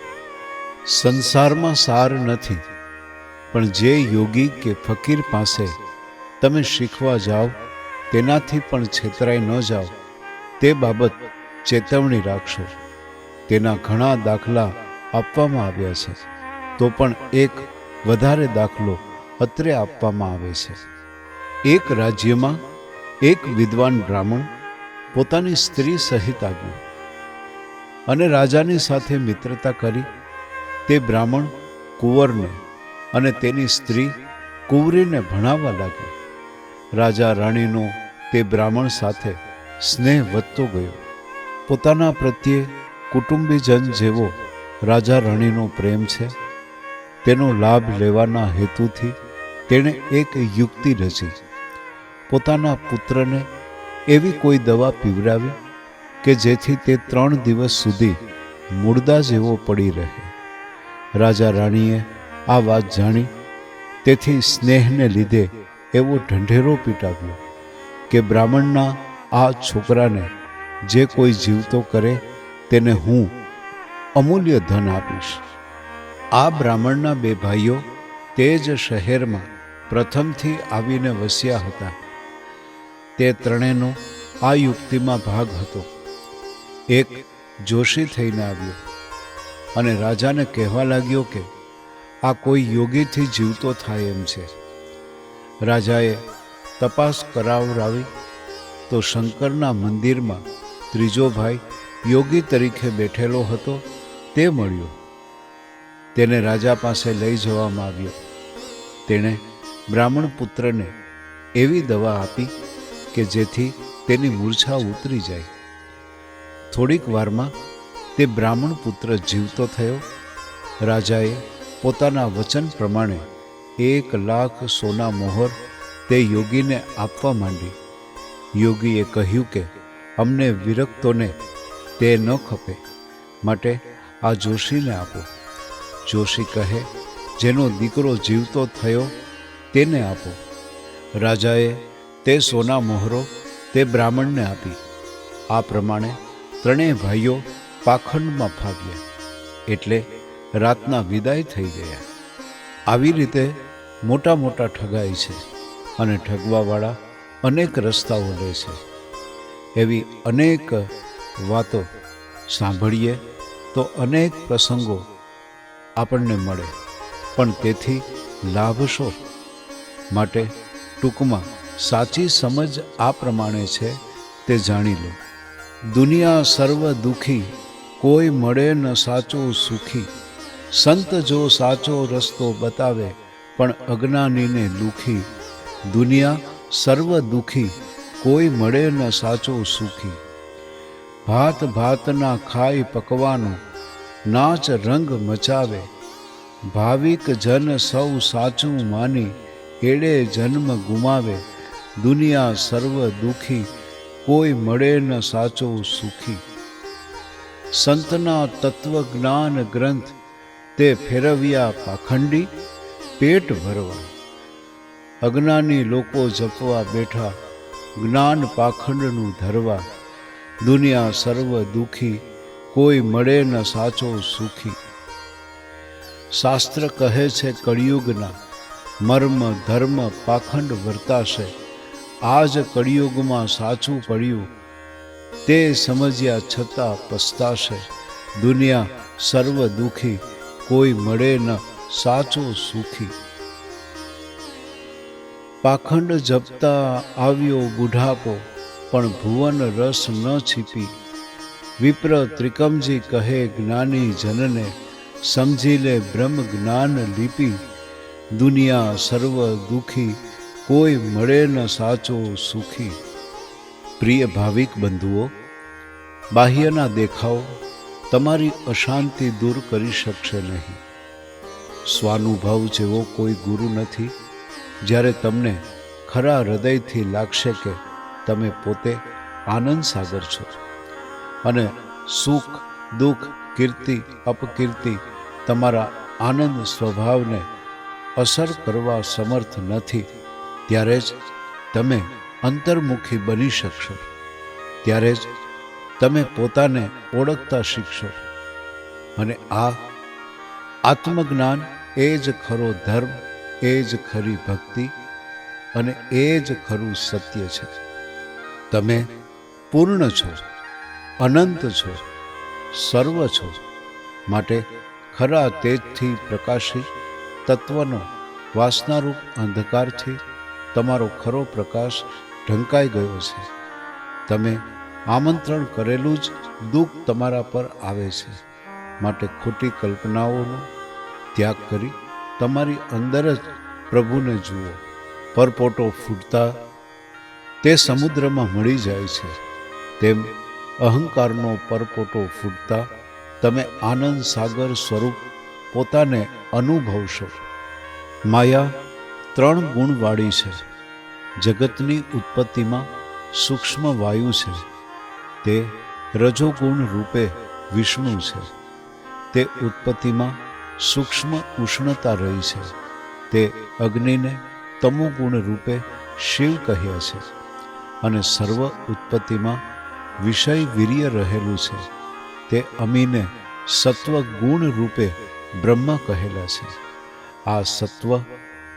સંસારમાં સાર નથી, પણ જે યોગી કે ફકીર પાસે તમે શીખવા જાઓ તેનાથી પણ છેતરાઈ ન જાઓ તે બાબત ચેતવણી રાખશો. તેના ઘણા દાખલા આપવામાં આવ્યા છે, તો પણ એક વધારે દાખલો અત્રે આપવામાં આવે છે. એક રાજ્યમાં એક વિદ્વાન બ્રાહ્મણ પોતાની સ્ત્રી સહિત આવ્યો અને રાજાની સાથે મિત્રતા કરી તે બ્રાહ્મણ કુંવરને અને તેની સ્ત્રી કુંવરીને ભણાવવા લાગ્યો. રાજા રાણીનો તે બ્રાહ્મણ સાથે સ્નેહ વધતો ગયો. પોતાના પ્રત્યે કુટુંબીજન જેવો રાજા રાણીનો પ્રેમ છે, તેનો લાભ લેવાના હેતુથી તેણે એક યુક્તિ રચી. પોતાના પુત્રને એવી કોઈ દવા પીવડાવી કે જેથી તે 3 દિવસ સુધી મુર્દા જેવો પડી રહે. રાજા રાણીએ આ વાત જાણી, તેથી સ્નેહને લીધે એવો ઢંઢેરો પીટાવ્યો કે બ્રાહ્મણના આ છોકરાને જે કોઈ જીવતો કરે તેને હું અમૂલ્ય ધન આપીશ. આ બ્રાહ્મણના 2 ભાઈઓ તે જ શહેરમાં પ્રથમથી આવીને વસ્યા હતા. તે ત્રણેયનો આ યુક્તિમાં ભાગ હતો. એક જોશી થઈને આવ્યો અને રાજાને કહેવા લાગ્યો કે આ કોઈ યોગીથી જીવતો થાય એમ છે. રાજાએ તપાસ કરાવરાવી તો શંકરના મંદિરમાં ત્રીજો ભાઈ યોગી તરીકે બેઠેલો હતો તે મળ્યો. તેને રાજા પાસે લઈ જવામાં આવ્યો. તેણે બ્રાહ્મણ પુત્રને એવી દવા આપી કે જેથી તેની મૂર્છા ઉતરી જાય. થોડીક વારમાં તે બ્રાહ્મણ પુત્ર જીવતો થયો. રાજાએ પોતાના વચન પ્રમાણે 1,00,000 સોના મોહર તે યોગીને આપવા માંડી. યોગીએ કહ્યું કે અમને વિરક્તોને તે ન ખપે, માટે આ જોશીને આપો. જોશી કહે, જેનો દીકરો જીવતો થયો તેને આપો. રાજાએ તે સોના મોહરો તે બ્રાહ્મણને આપી. આ પ્રમાણે ત્રણેય ભાઈઓ પાખંડમાં ફાગ્યા, એટલે રાતના વિદાય થઈ ગયા. આવી રીતે મોટા મોટા ઠગાય છે અને ઠગવાવાળા અનેક રસ્તાઓ લે છે. એવી અનેક વાતો સાંભળીએ તો અનેક પ્રસંગો આપણને મળે, પણ તેથી લાભ શો? માટે ટૂંકમાં સાચી સમજ આ પ્રમાણે છે તે જાણી લો. દુનિયા સર્વ દુઃખી, કોઈ મળે ન સાચો સુખી. સંત જો સાચો રસ્તો બતાવે, પણ અજ્ઞાનીને લુખી. દુનિયા સર્વ દુઃખી, કોઈ મળે ન સાચો સુખી. ભાત ભાતના ખાઈ પકવાનો, નાચ રંગ મચાવે. ભાવિક જન સૌ સાચું માની, એડે જન્મ ગુમાવે. દુનિયા સર્વ દુઃખી, કોઈ મળે ન સાચો સુખી. સંતના તત્વ જ્ઞાન ગ્રંથ, તે ફેરવ્યા પાખંડી પેટ ભરવા. અજ્ઞાની લોકો જપવા બેઠા, જ્ઞાન પાખંડનું ધરવા. દુનિયા સર્વ દુઃખી, કોઈ મળે ન સાચો સુખી. શાસ્ત્ર કહે છે કળિયુગના, મર્મ ધર્મ પાખંડ વર્તાશે. આજ કળિયુગમાં સાચું પડ્યું, તે સમજ્યા છતાં પસ્તાશે. દુનિયા સર્વ દુઃખી, કોઈ મળે ન સાચો સુખી. પાખંડ જપતા આવ્યો બુઢાપો, પણ ભુવન રસ ન છીપી. વિપ્ર ત્રિકમજી કહે જ્ઞાની જનને, સમજી લે બ્રહ્મ જ્ઞાન લીપી. દુનિયા સર્વ દુઃખી, કોઈ મળે ન સાચો સુખી. પ્રિય ભાવિક બંધુઓ, બાહ્યના દેખાવ તમારી અશાંતિ દૂર કરી શકશે નહીં. સ્વાનુભવ જેવો કોઈ ગુરુ નથી. જ્યારે તમને ખરા હૃદયથી લાગશે કે તમે પોતે આનંદ સાગર છો અને સુખ દુઃખ કીર્તિ અપકીર્તિ તમારા આનંદ સ્વભાવને અસર કરવા સમર્થ નથી, ત્યારે જ તમે અંતર્મુખી બની શકશો. ત્યારે જ તમે પોતાને ઓળખતા શીખશો. અને આ આત્મજ્ઞાન એ જ ખરો ધર્મ, એ જ ખરી ભક્તિ અને એ જ ખરું સત્ય છે. તમે પૂર્ણ છો, અનંત છો, સર્વ છો. માટે ખરા તેજથી પ્રકાશી તત્વનો વાસનારૂપ અંધકારથી તમારો ખરો પ્રકાશ ઢંકાઈ ગયો છે. તમે આમંત્રણ કરેલું જ દુઃખ તમારા પર આવે છે. માટે ખોટી કલ્પનાઓનો ત્યાગ કરી તમારી અંદર જ પ્રભુને જુઓ. પરપોટો ફૂટતા તે સમુદ્રમાં મળી જાય છે, તેમ અહંકારનો પરપોટો ફૂટતા તમે આનંદ સાગર સ્વરૂપ પોતાને અનુભવશો. માયા 3 ગુણવાળી છે. જગતની ઉત્પત્તિમાં સૂક્ષ્મ વાયુ છે, તે રજોગુણ રૂપે વિષ્ણુ છે. તે ઉત્પત્તિમાં સૂક્ષ્મ ઉષ્ણતા રહી છે, તે અગ્નિને તમોગુણ રૂપે શિવ કહ્યા છે. અને સર્વ ઉત્પત્તિમાં વિષય વીર્ય રહેલું છે, તે અમીને સત્વ ગુણ રૂપે બ્રહ્મ કહેલા છે. આ સત્વ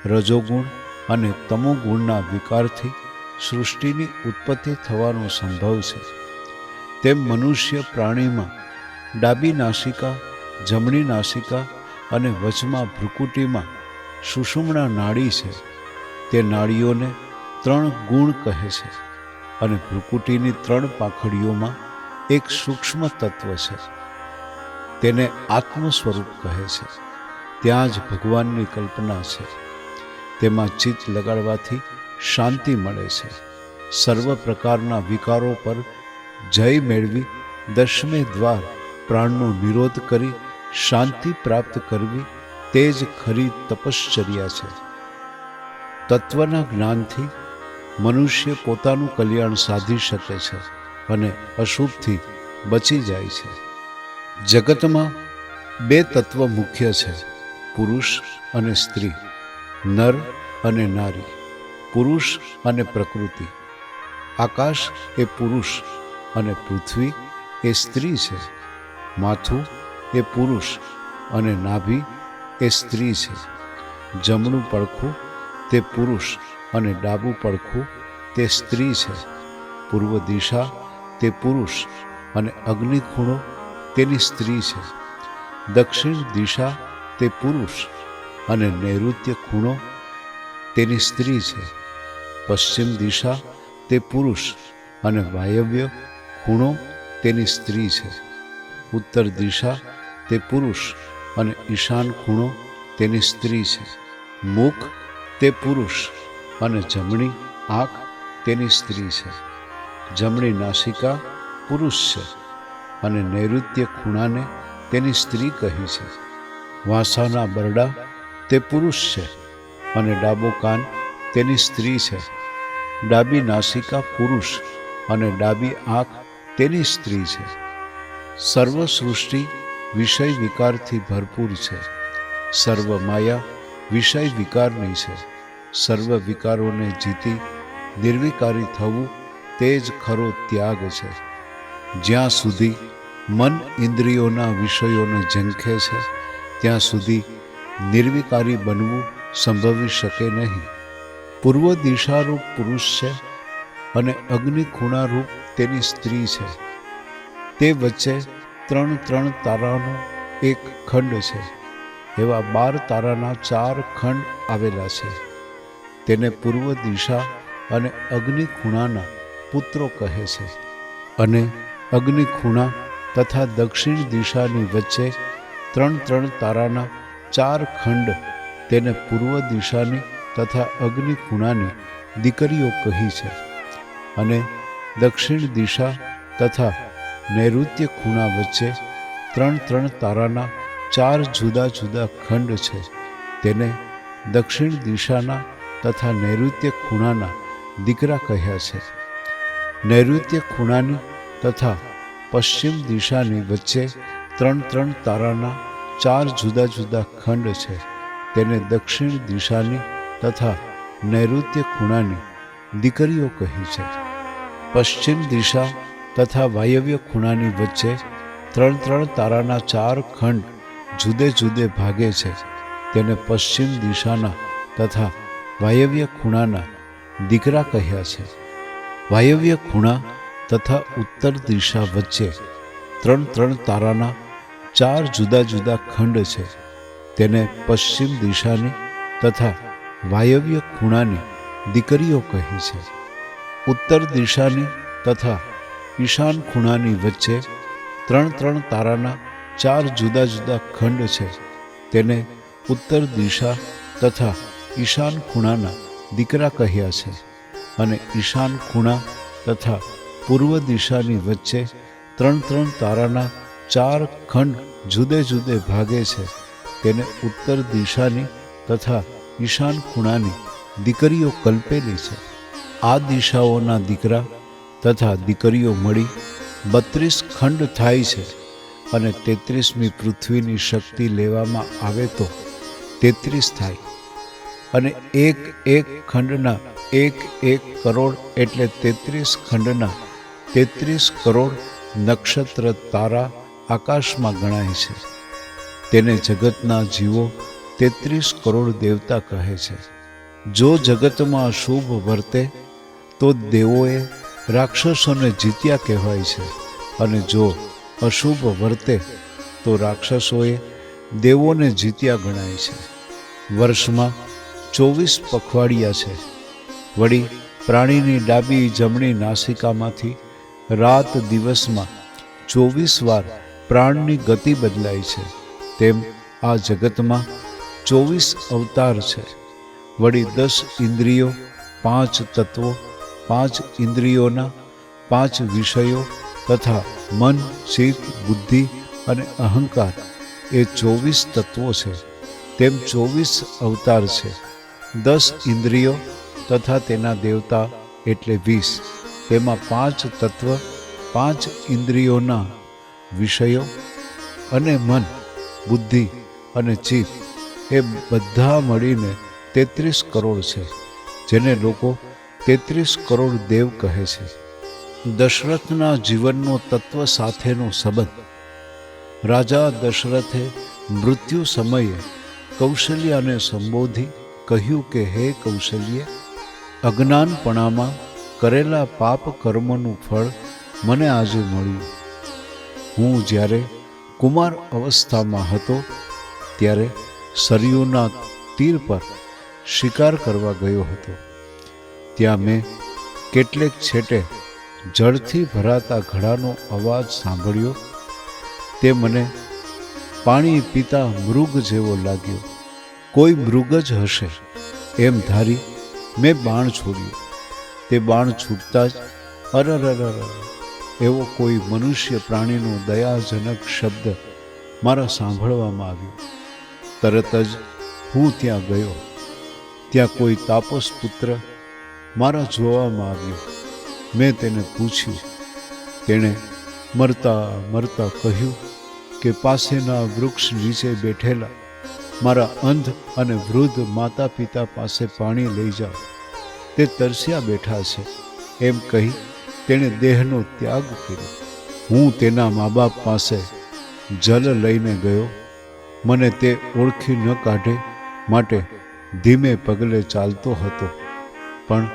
રજોગુણ અને તમોગુણના વિકારથી સૃષ્ટિની ઉત્પત્તિ થવાનો સંભવ છે. તેમ મનુષ્ય પ્રાણીમાં ડાબી નાસિકા, જમણી નાસિકા અને વચમાં ભ્રુકુટીમાં સુષુમ્ના નાડી છે. તે નાડીઓને 3 ગુણ કહે છે અને ભ્રુકુટીની 3 પાંખડીઓમાં એક સૂક્ષ્મ તત્વ છે. તેને આત્મ સ્વરૂપ કહે છે. ત્યાં જ ભગવાનની કલ્પના છે. તેમાં ચિત્ત લગાડવાથી શાંતિ મળે છે. સર્વ પ્રકારના વિકારો પર જય મેળવી 10મે દ્વાર પ્રાણનો નિરોધ કરી શાંતિ પ્રાપ્ત કરવી તે જ ખરી તપશ્ચર્યા છે. તત્વના જ્ઞાનથી મનુષ્ય પોતાનું કલ્યાણ સાધી શકે છે અને અશુભથી બચી જાય છે. જગતમાં 2 તત્વ મુખ્ય છે, પુરુષ અને સ્ત્રી, નર અને નારી, પુરુષ અને પ્રકૃતિ. આકાશ એ પુરુષ અને પૃથ્વી એ સ્ત્રી છે. માથું એ પુરુષ અને નાભી એ સ્ત્રી છે. જમણું પડખું તે પુરુષ અને ડાબું પડખું તે સ્ત્રી છે. પૂર્વ દિશા તે પુરુષ અને અગ્નિ ખૂણો તેની સ્ત્રી છે. દક્ષિણ દિશા તે પુરુષ અને નૈઋત્ય ખૂણો તેની સ્ત્રી છે. પશ્ચિમ દિશા તે પુરુષ અને વાયવ્ય ખૂણો તેની સ્ત્રી છે. ઉત્તર દિશા તે પુરુષ અને ઈશાન ખૂણો તેની સ્ત્રી છે. મુખ તે પુરુષ અને જમણી આંખ તેની સ્ત્રી છે. જમણી નાસિકા પુરુષ છે અને નૈઋત્ય ખૂણાને તેની સ્ત્રી કહી છે. વાંસાના બરડા તે પુરુષ છે અને ડાબો કાન તેની સ્ત્રી છે. ડાબી નાસિકા પુરુષ અને ડાબી આંખ તેની સ્ત્રી છે. સર્વ સૃષ્ટિ વિષય વિકારથી ભરપૂર છે. સર્વ માયા વિષય વિકારની છે. સર્વ વિકારોને જીતી નિર્વિકારી થવું તે જ ખરો ત્યાગ છે. જ્યાં સુધી મન ઇન્દ્રિયોના વિષયોને ઝંખે છે ત્યાં સુધી નિર્વિકારી બનવું સંભવી શકે નહીં. પૂર્વ દિશારૂપ પુરુષ છે અને અગ્નિ ખૂણારૂપ તેની સ્ત્રી છે. તે વચ્ચે 3 તારાનો એક ખંડ છે. એવા 12 તારાના 4 ખંડ આવેલા છે. તેને પૂર્વ દિશા અને અગ્નિ ખૂણાના પુત્રો કહે છે. અને અગ્નિ ખૂણા તથા દક્ષિણ દિશાની વચ્ચે 3 તારાના 4 ખંડ તેને પૂર્વ દિશાની તથા અગ્નિ ખૂણાની દીકરીઓ કહી છે. અને દક્ષિણ દિશા તથા નૈઋત્ય ખૂણા વચ્ચે 3 તારાના 4 જુદા જુદા ખંડ છે. તેને દક્ષિણ દિશાના તથા નૈઋત્ય ખૂણાના દીકરા કહ્યા છે. નૈઋત્ય ખૂણાની તથા પશ્ચિમ દિશાની વચ્ચે 3 તારાના 4 જુદા જુદા ખંડ છે. તેને દક્ષિણ દિશાની તથા નૈઋત્ય ખૂણાની દીકરીઓ કહી છે. પશ્ચિમ દિશા તથા વાયવ્ય ખૂણાની વચ્ચે 3 તારાના 4 ખંડ જુદે જુદે ભાગે છે. તેને પશ્ચિમ દિશાના તથા વાયવ્ય ખૂણાના દીકરા કહ્યા છે. વાયવ્ય ખૂણા તથા ઉત્તર દિશા વચ્ચે 3 તારાના 4 જુદા જુદા ખંડ છે. તેને પશ્ચિમ દિશાની તથા વાયવ્ય ખૂણાની દીકરીઓ કહી છે. ઉત્તર દિશાની તથા ઈશાન ખૂણાની વચ્ચે 3 તારાના 4 જુદા જુદા ખંડ છે. તેને ઉત્તર દિશા તથા ઈશાન ખૂણાના દીકરા કહ્યા છે. અને ઈશાન ખૂણા તથા પૂર્વ દિશાની વચ્ચે 3 તારાના 4 ખંડ જુદે જુદે ભાગે છે. તેને ઉત્તર દિશાની તથા ઈશાન ખૂણાની દીકરીઓ કલ્પેલી છે. આ દિશાઓના દીકરા તથા દીકરીઓ મળી 32 ખંડ થાય છે. અને 33મી પૃથ્વીની શક્તિ લેવામાં આવે તો 33 થાય. અને એક ખંડના 1 કરોડ એટલે 33 ખંડના 33 કરોડ નક્ષત્ર તારા આકાશમાં ગણાય છે. તેને જગતના જીવો 33 કરોડ દેવતા કહે છે. જો જગતમાં શુભ વર્તે તો દેવોએ રાક્ષસોને જીત્યા કહેવાય છે. અને જો અશુભ વર્તે તો રાક્ષસોએ દેવોને જીત્યા ગણાય છે. વર્ષમાં 24 પખવાડિયા છે. વળી પ્રાણીની ડાબી જમણી નાસિકામાંથી રાત દિવસમાં 24 વાર પ્રાણની ગતિ બદલાય છે. તેમ આ જગતમાં 24 અવતાર છે. વળી 10 ઇન્દ્રિયો, 5 તત્વો, 5 ઇન્દ્રિયોના 5 વિષયો તથા મન, ચિત્ત, બુદ્ધિ અને અહંકાર એ 24 તત્વો છે. તેમ 24 અવતાર છે. 10 ઇન્દ્રિયો તથા તેના દેવતા એટલે 20. તેમાં 5 તત્વ, 5 ઇન્દ્રિયોના વિષયો અને મન, બુદ્ધિ અને ચિત્ત એ બધા મળીને 33 કરોડ છે, જેને લોકો 33 કરોડ દેવ કહે છે. દશરથના જીવનનો તત્વ સાથેનો સંબંધ. રાજા દશરથે મૃત્યુ સમયે કૌશલ્યાને સંબોધી કહ્યું કે હે કૌશલ્ય, અજ્ઞાનપણામાં કરેલા પાપ કર્મનું ફળ મને આજે મળ્યું. હું જ્યારે કુમાર અવસ્થામાં હતો ત્યારે સરયુના તીર પર શિકાર કરવા ગયો હતો. ત્યાં મેં કેટલેક છેટે જળથી ભરાતા ઘડાનો અવાજ સાંભળ્યો. તે મને પાણી પીતા મૃગ જેવો લાગ્યો. કોઈ મૃગ જ હશે એમ ધારી મેં બાણ છોડ્યું. તે બાણ છૂટતા જ અરરરર એવો કોઈ મનુષ્ય પ્રાણીનો દયાજનક શબ્દ મારા સાંભળવામાં આવ્યો. તરત જ હું ત્યાં ગયો. ત્યાં કોઈ તાપસ પુત્ર મારા જોવામાં આવ્યો. મેં તેને પૂછ્યું. તેણે મરતા મરતા કહ્યું કે પાસેના વૃક્ષ નીચે બેઠેલા મારા અંધ અને વૃદ્ધ માતા પિતા પાસે પાણી લઈ જાઓ, તે તરસ્યા બેઠા છે. એમ કહી તેણે દેહનો ત્યાગ કર્યો. હું તેના મા બાપ પાસે જલ લઈને ગયો. મને તે ઓળખી ન કાઢે માટે ધીમે પગલે ચાલતો હતો, પણ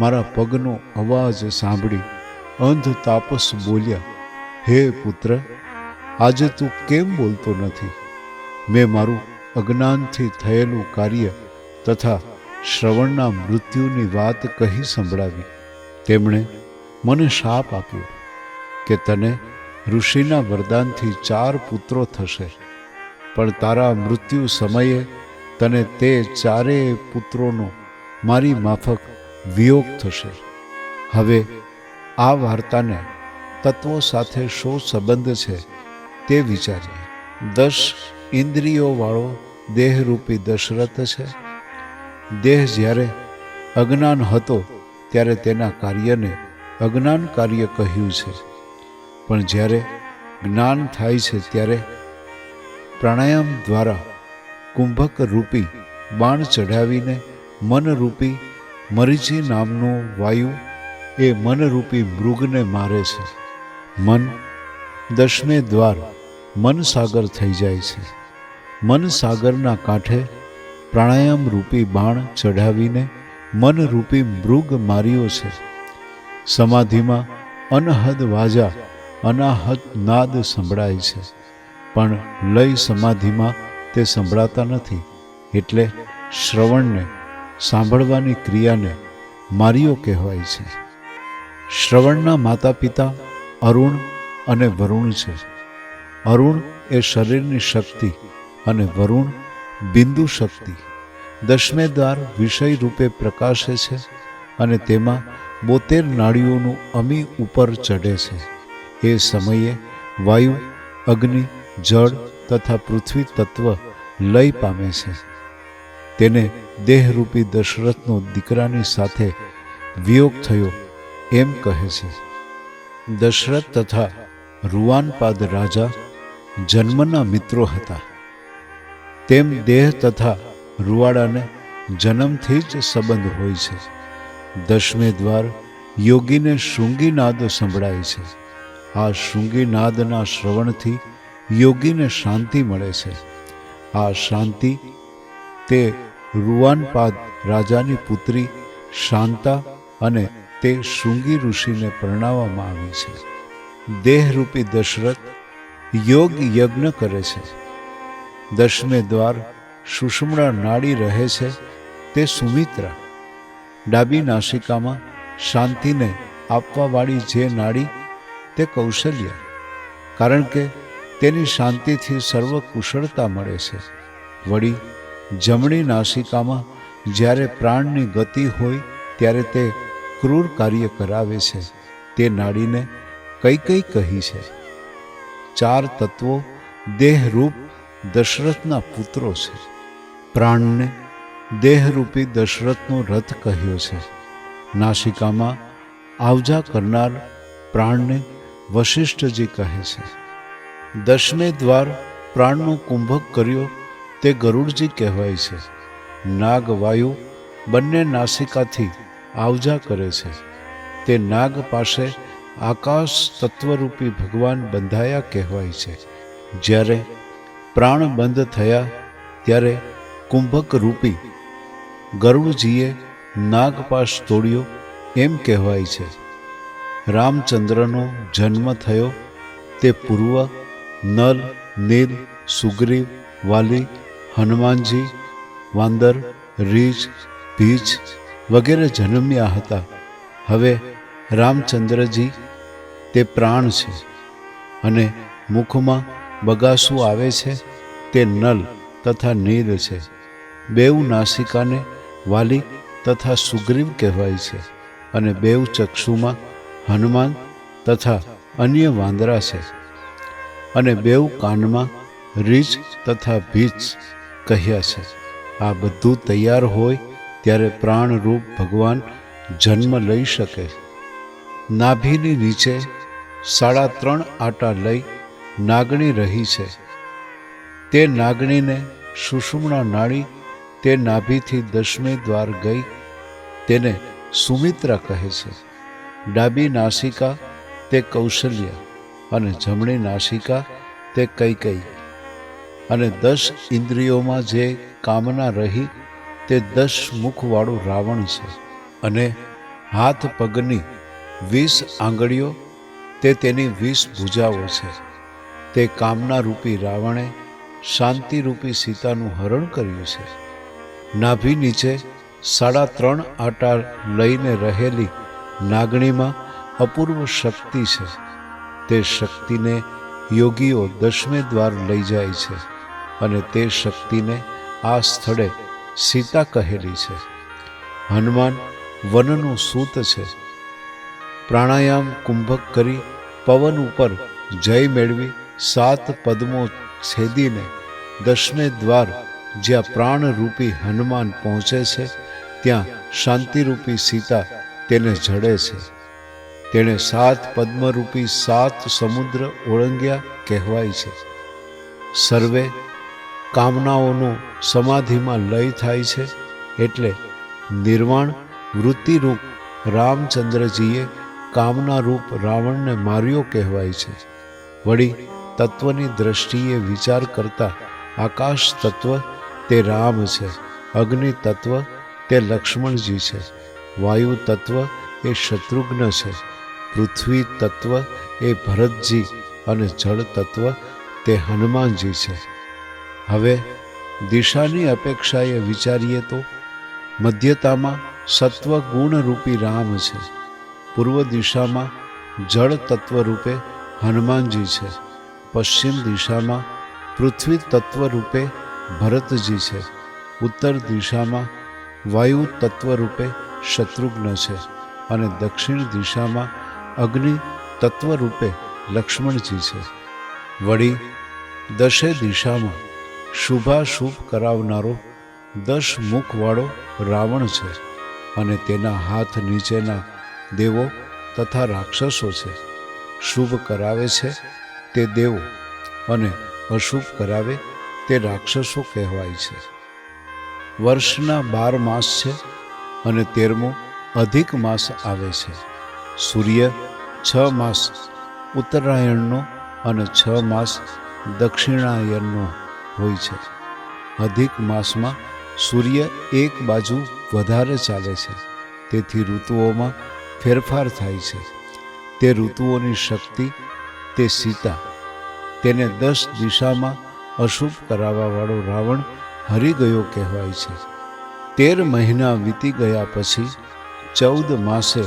મારા પગનો અવાજ સાંભળી અંધ તાપસ બોલ્યા, હે પુત્ર, આજે તું કેમ બોલતો નથી? મેં મારું અજ્ઞાનથી થયેલું કાર્ય તથા શ્રવણના મૃત્યુની વાત કહી સંભળાવી. તેમણે મને શાપ આપ્યો કે તને ઋષિના વરદાનથી 4 પુત્રો થશે, પણ તારા મૃત્યુ સમયે તને તે 4 પુત્રોનો મારી માફક વિયોગ થશે. હવે આ વાર્તાને તત્વો સાથે શો સંબંધ છે તે વિચારીએ. 10 ઇન્દ્રિયોવાળો દેહરૂપી દશરથ છે. દેહ જ્યારે અજ્ઞાન હતો ત્યારે તેના કાર્યને અજ્ઞાન કાર્ય કહ્યું છે, પણ જ્યારે જ્ઞાન થાય છે ત્યારે પ્રાણાયામ દ્વારા કુંભક રૂપી બાણ ચઢાવીને મનરૂપી મરીચી નામનો વાયુ એ મનરૂપી મૃગને મારે છે. મન 10મે દ્વાર મનસાગર થઈ જાય છે. મનસાગરના કાંઠે પ્રાણાયામ રૂપી બાણ ચઢાવીને મનરૂપી મૃગ માર્યો છે. સમાધિમાં અનહદ વાજા અનાહત નાદ સંભળાય છે, પણ લય સમાધિમાં તે સંભળાતા નથી. એટલે શ્રવણને, સાંભળવાની ક્રિયાને માર્યો કહેવાય છે. શ્રવણના માતા પિતા અરુણ અને વરુણ છે. અરુણ એ શરીરની શક્તિ અને વરુણ બિંદુ શક્તિ. 10મે દ્વાર વિષય રૂપે પ્રકાશે છે અને તેમાં 72 નાડીઓનું અમી ઉપર ચઢે છે. એ સમયે વાયુ, અગ્નિ, જળ તથા પૃથ્વી તત્વ લય પામે છે. તેને દેહરૂપી દશરથનો દીકરાની સાથે વિયોગ થયો એમ કહે છે. દશરથ તથા રૂવાનપાદ રાજા જન્મના મિત્રો હતા. તેમ દેહ તથા રૂવાડાને જન્મથી જ સંબંધ હોય છે. 10મે દ્વાર યોગીને શૃંગીનાદ સંભળાય છે. આ શૃંગીનાદના શ્રવણથી યોગીને શાંતિ મળે છે. આ શાંતિ તે રૂવાનપાદ રાજાની પુત્રી શાંતા અને તે શૃંગી ઋષિને પરણાવવામાં આવી છે. દેહરૂપી દશરથ યોગ યજ્ઞ કરે છે. દસમે દ્વાર સુષુમ્ના નાડી રહે છે તે સુમિત્રા. ડાબી નાસિકામાં શાંતિને આપવાવાળી જે નાડી તે કૌશલ્યા, કારણ કે તેની શાંતિથી સર્વ કુશળતા મળે છે. વળી જમણી નાસિકામાં જ્યારે પ્રાણની ગતિ હોય ત્યારે તે ક્રૂર કાર્ય કરાવે છે તે નાડીને કૈકેયી કહી છે. 4 તત્વો દેહરૂપ દશરથના પુત્રો છે. પ્રાણને દેહરૂપી દશરથનો રથ કહ્યો છે. નાસિકામાં આવજા કરનાર પ્રાણને વશિષ્ઠજી કહે છે. દસમે દ્વાર પ્રાણનો કુંભક કર્યો તે ગરુડજી કહેવાય છે. નાગ વાયુ બંને નાસિકાથી આવજા કરે છે. તે નાગ પાસે આકાશ તત્વરૂપી ભગવાન બંધાયા કહેવાય છે. જ્યારે પ્રાણ બંધ થયા ત્યારે કુંભક રૂપી ગરુડજીએ નાગપાશ તોડ્યો એમ કહેવાય છે. રામચંદ્રનો જન્મ થયો તે પૂર્વ નલ, નીલ, સુગ્રીવ, વાલી, હનુમાનજી, વાંદર, રીછ, ભીછ વગેરે જન્મ્યા હતા. હવે રામચંદ્રજી તે પ્રાણ છે અને મુખમાં બગાસું આવે છે તે નલ તથા નીલ છે. બેઉ નાસિકાને વાલી તથા સુગ્રીવ કહેવાય છે અને બેઉ ચક્ષુમાં હનુમાન તથા અન્ય વાંદરા છે અને બેઉ કાનમાં રીછ તથા ભીછ કહ્યા છે. આ બધું તૈયાર હોય ત્યારે પ્રાણરૂપ ભગવાન જન્મ લઈ શકે. નાભીની નીચે 3.5 આંટા લઈ નાગણી રહી છે. તે નાગણીને સુષુમ્ના નાડી તે નાભીથી દસમે દ્વાર ગઈ તેને સુમિત્રા કહે છે. ડાબી નાસિકા તે કૌશલ્યા અને જમણી નાસિકા તે કૈકેયી. અને 10 ઇન્દ્રિયોમાં જે કામના રહી તે 10 મુખવાળું રાવણ છે. અને હાથ પગની 20 આંગળીઓ તે તેની 20 ભુજાઓ છે. તે કામના રૂપી રાવણે શાંતિરૂપી સીતાનું હરણ કર્યું છે. નાભી નીચે 3.5 આંટા લઈને રહેલી નાગણીમાં અપૂર્વ શક્તિ છે. તે શક્તિને યોગીઓ દસમે દ્વાર લઈ જાય છે અને તે શક્તિને આ સ્થળે સીતા કહેલી છે. હનુમાન વનનો સૂત છે. પ્રાણાયામ કુંભક કરી પવન ઉપર જય મેળવી 7 પદ્મો છેદીને દસમે દ્વાર જ્યાં પ્રાણરૂપી હનુમાન પહોંચે છે ત્યાં શાંતિરૂપી સીતા તેને જડે છે. તેણે 7 પદ્મરૂપી 7 સમુદ્ર ઓળંગ્યા કહેવાય છે. સર્વે કામનાઓનો સમાધિમાં લય થાય છે એટલે નિર્વાણ વૃત્તિરૂપ રામચંદ્રજીએ કામનારૂપ રાવણને માર્યો કહેવાય છે. વળી તત્વની દ્રષ્ટિએ વિચાર કરતા આકાશ તત્વ તે રામ છે, અગ્નિ તત્વ તે લક્ષ્મણજી છે, વાયુ તત્વ એ શત્રુઘ્ન છે, પૃથ્વી તત્વ એ ભરતજી અને જળ તત્વ તે હનુમાનજી છે. હવે દિશાની અપેક્ષાએ વિચારીએ તો મધ્યતામાં સત્વ ગુણરૂપી રામ છે. પૂર્વ દિશામાં જળ તત્વ રૂપે હનુમાનજી છે. પશ્ચિમ દિશામાં પૃથ્વી તત્વ રૂપે ભરતજી છે. ઉત્તર દિશામાં વાયુ તત્વ રૂપે શત્રુઘ્ન છે અને દક્ષિણ દિશામાં અગ્નિ તત્વ રૂપે લક્ષ્મણજી છે. વળી 10 દિશામાં શુભાશુભ કરાવનારો 10 મુખવાળો રાવણ છે અને તેના હાથ નીચેના દેવો તથા રાક્ષસો છે. શુભ કરાવે છે તે દેવો અને અશુભ કરાવે તે રાક્ષસો કહેવાય છે. વર્ષના 12 માસ છે અને 13મો અધિક માસ આવે છે. સૂર્ય 6 માસ ઉત્તરાયણનો અને 6 માસ દક્ષિણાયનનો હોય છે. અધિક માસમાં સૂર્ય એક બાજુ વધારે ચાલે છે, તેથી ઋતુઓમાં ફેરફાર થાય છે. તે ઋતુઓની શક્તિ તે સીતા તેને 10 દિશામાં અશુભ કરાવવાવાળો રાવણ હરી ગયો કહેવાય છે. 13 મહિના વીતી ગયા પછી 14 માસે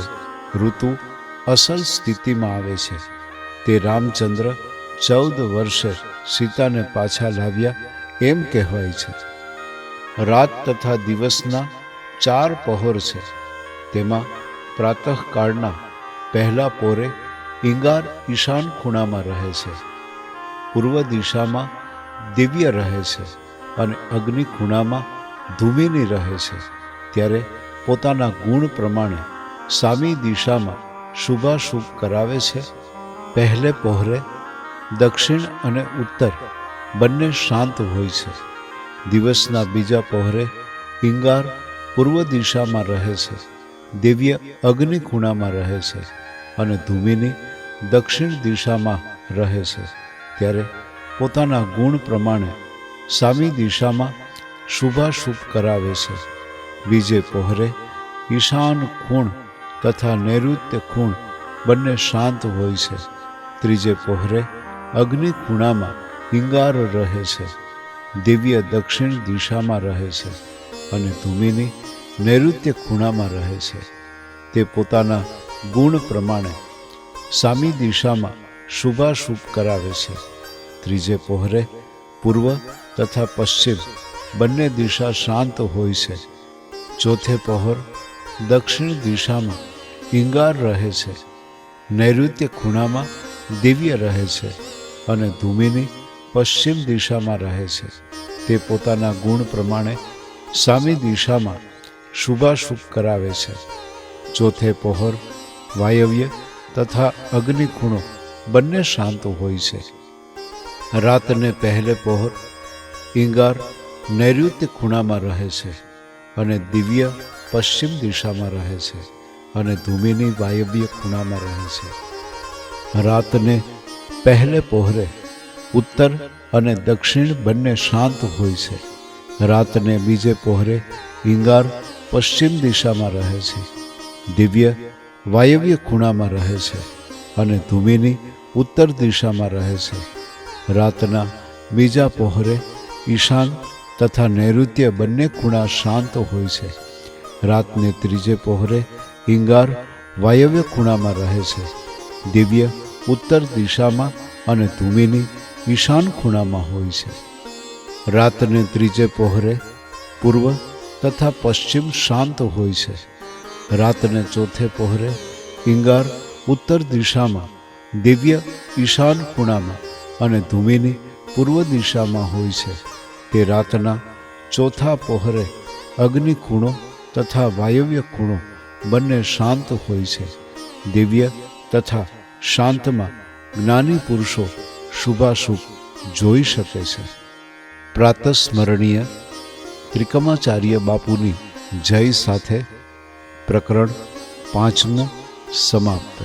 ઋતુ અસલ સ્થિતિમાં આવે છે. તે રામચંદ્ર 14 વર્ષે સીતાને પાછા લાવ્યા એમ કહેવાય છે. રાત તથા દિવસના 4 પહોર છે. તેમાં પ્રાતઃકાળના પહેલા પોરે ઈંગાર ઈશાન ખૂણામાં રહે છે, પૂર્વ દિશામાં દિવ્ય રહે છે અને અગ્નિ ખૂણામાં ધૂમિની રહે છે. ત્યારે પોતાના ગુણ પ્રમાણે સામી દિશામાં શુભાશુભ કરાવે છે. પહેલે પહોરે દક્ષિણ અને ઉત્તર બંને શાંત હોય છે. દિવસના બીજા પહોરે ઈંગાર પૂર્વ દિશામાં રહે છે, દિવ્ય અગ્નિ ખૂણામાં રહે છે અને ધૂમિની દક્ષિણ દિશામાં રહે છે. ત્યારે પોતાના ગુણ પ્રમાણે સામી દિશામાં શુભાશુભ કરાવે છે. બીજે પહોરે ઈશાન ખૂણ તથા નૈઋત્ય ખૂણ બંને શાંત હોય છે. ત્રીજે પહોરે અગ્નિ ખૂણામાં ઈંગાર રહે છે, દિવ્ય દક્ષિણ દિશામાં રહે છે અને ધૂમિની નૈઋત્ય ખૂણામાં રહે છે. તે પોતાના ગુણ પ્રમાણે સામી દિશામાં શુભાશુભ કરાવે છે. ત્રીજે પહોરે પૂર્વ તથા પશ્ચિમ બંને દિશા શાંત હોય છે. ચોથે પહોર દક્ષિણ દિશામાં ઈંગાર રહે છે, નૈઋત્ય ખૂણામાં દિવ્ય રહે છે અને ધૂમિની પશ્ચિમ દિશામાં રહે છે. તે પોતાના ગુણ પ્રમાણે સામી દિશામાં શુભાશુભ કરાવે છે. ચોથે પહોર વાયવ્ય તથા અગ્નિ ખૂણો બંને શાંત હોય છે. રાતને પહેલે પહોર ઈંગાર નૈઋત્ય ખૂણામાં રહે છે અને દિવ્ય પશ્ચિમ દિશામાં રહે છે અને ધૂમિની વાયવ્ય ખૂણામાં રહે છે. રાતને પહેલે પહોરે ઉત્તર અને દક્ષિણ બંને શાંત હોય છે. રાતને બીજે પહોરે ઈંગાર પશ્ચિમ દિશામાં રહે છે, દિવ્ય વાયવ્ય ખૂણામાં રહે છે અને ધૂમિની ઉત્તર દિશામાં રહે છે. રાતના બીજા પહોરે ઈશાન તથા નૈઋત્ય બંને ખૂણા શાંત હોય છે. રાતને ત્રીજે પહોરે ઈંગાર વાયવ્ય ખૂણામાં રહે છે, દિવ્ય ઉત્તર દિશામાં અને ધૂમિની ઈશાન ખૂણામાં હોય છે. રાતને ત્રીજે પહોરે પૂર્વ તથા પશ્ચિમ શાંત હોય છે. રાતને ચોથે પહોરે ઈંગાર ઉત્તર દિશામાં દિવ્ય ઈશાન ખૂણામાં અને ધૂમિની પૂર્વ દિશામાં હોય છે. તે રાતના ચોથા પહોરે અગ્નિ ખૂણો તથા વાયવ્ય ખૂણો બંને શાંત હોય છે. દિવ્ય તથા શાંતમાં જ્ઞાની પુરુષો શુભાશુભ જોઈ શકે છે. પ્રાતસ્મરણીય ત્રિકમાચાર્ય બાપુની જય સાથે પ્રકરણ 5મું સમાપ્ત.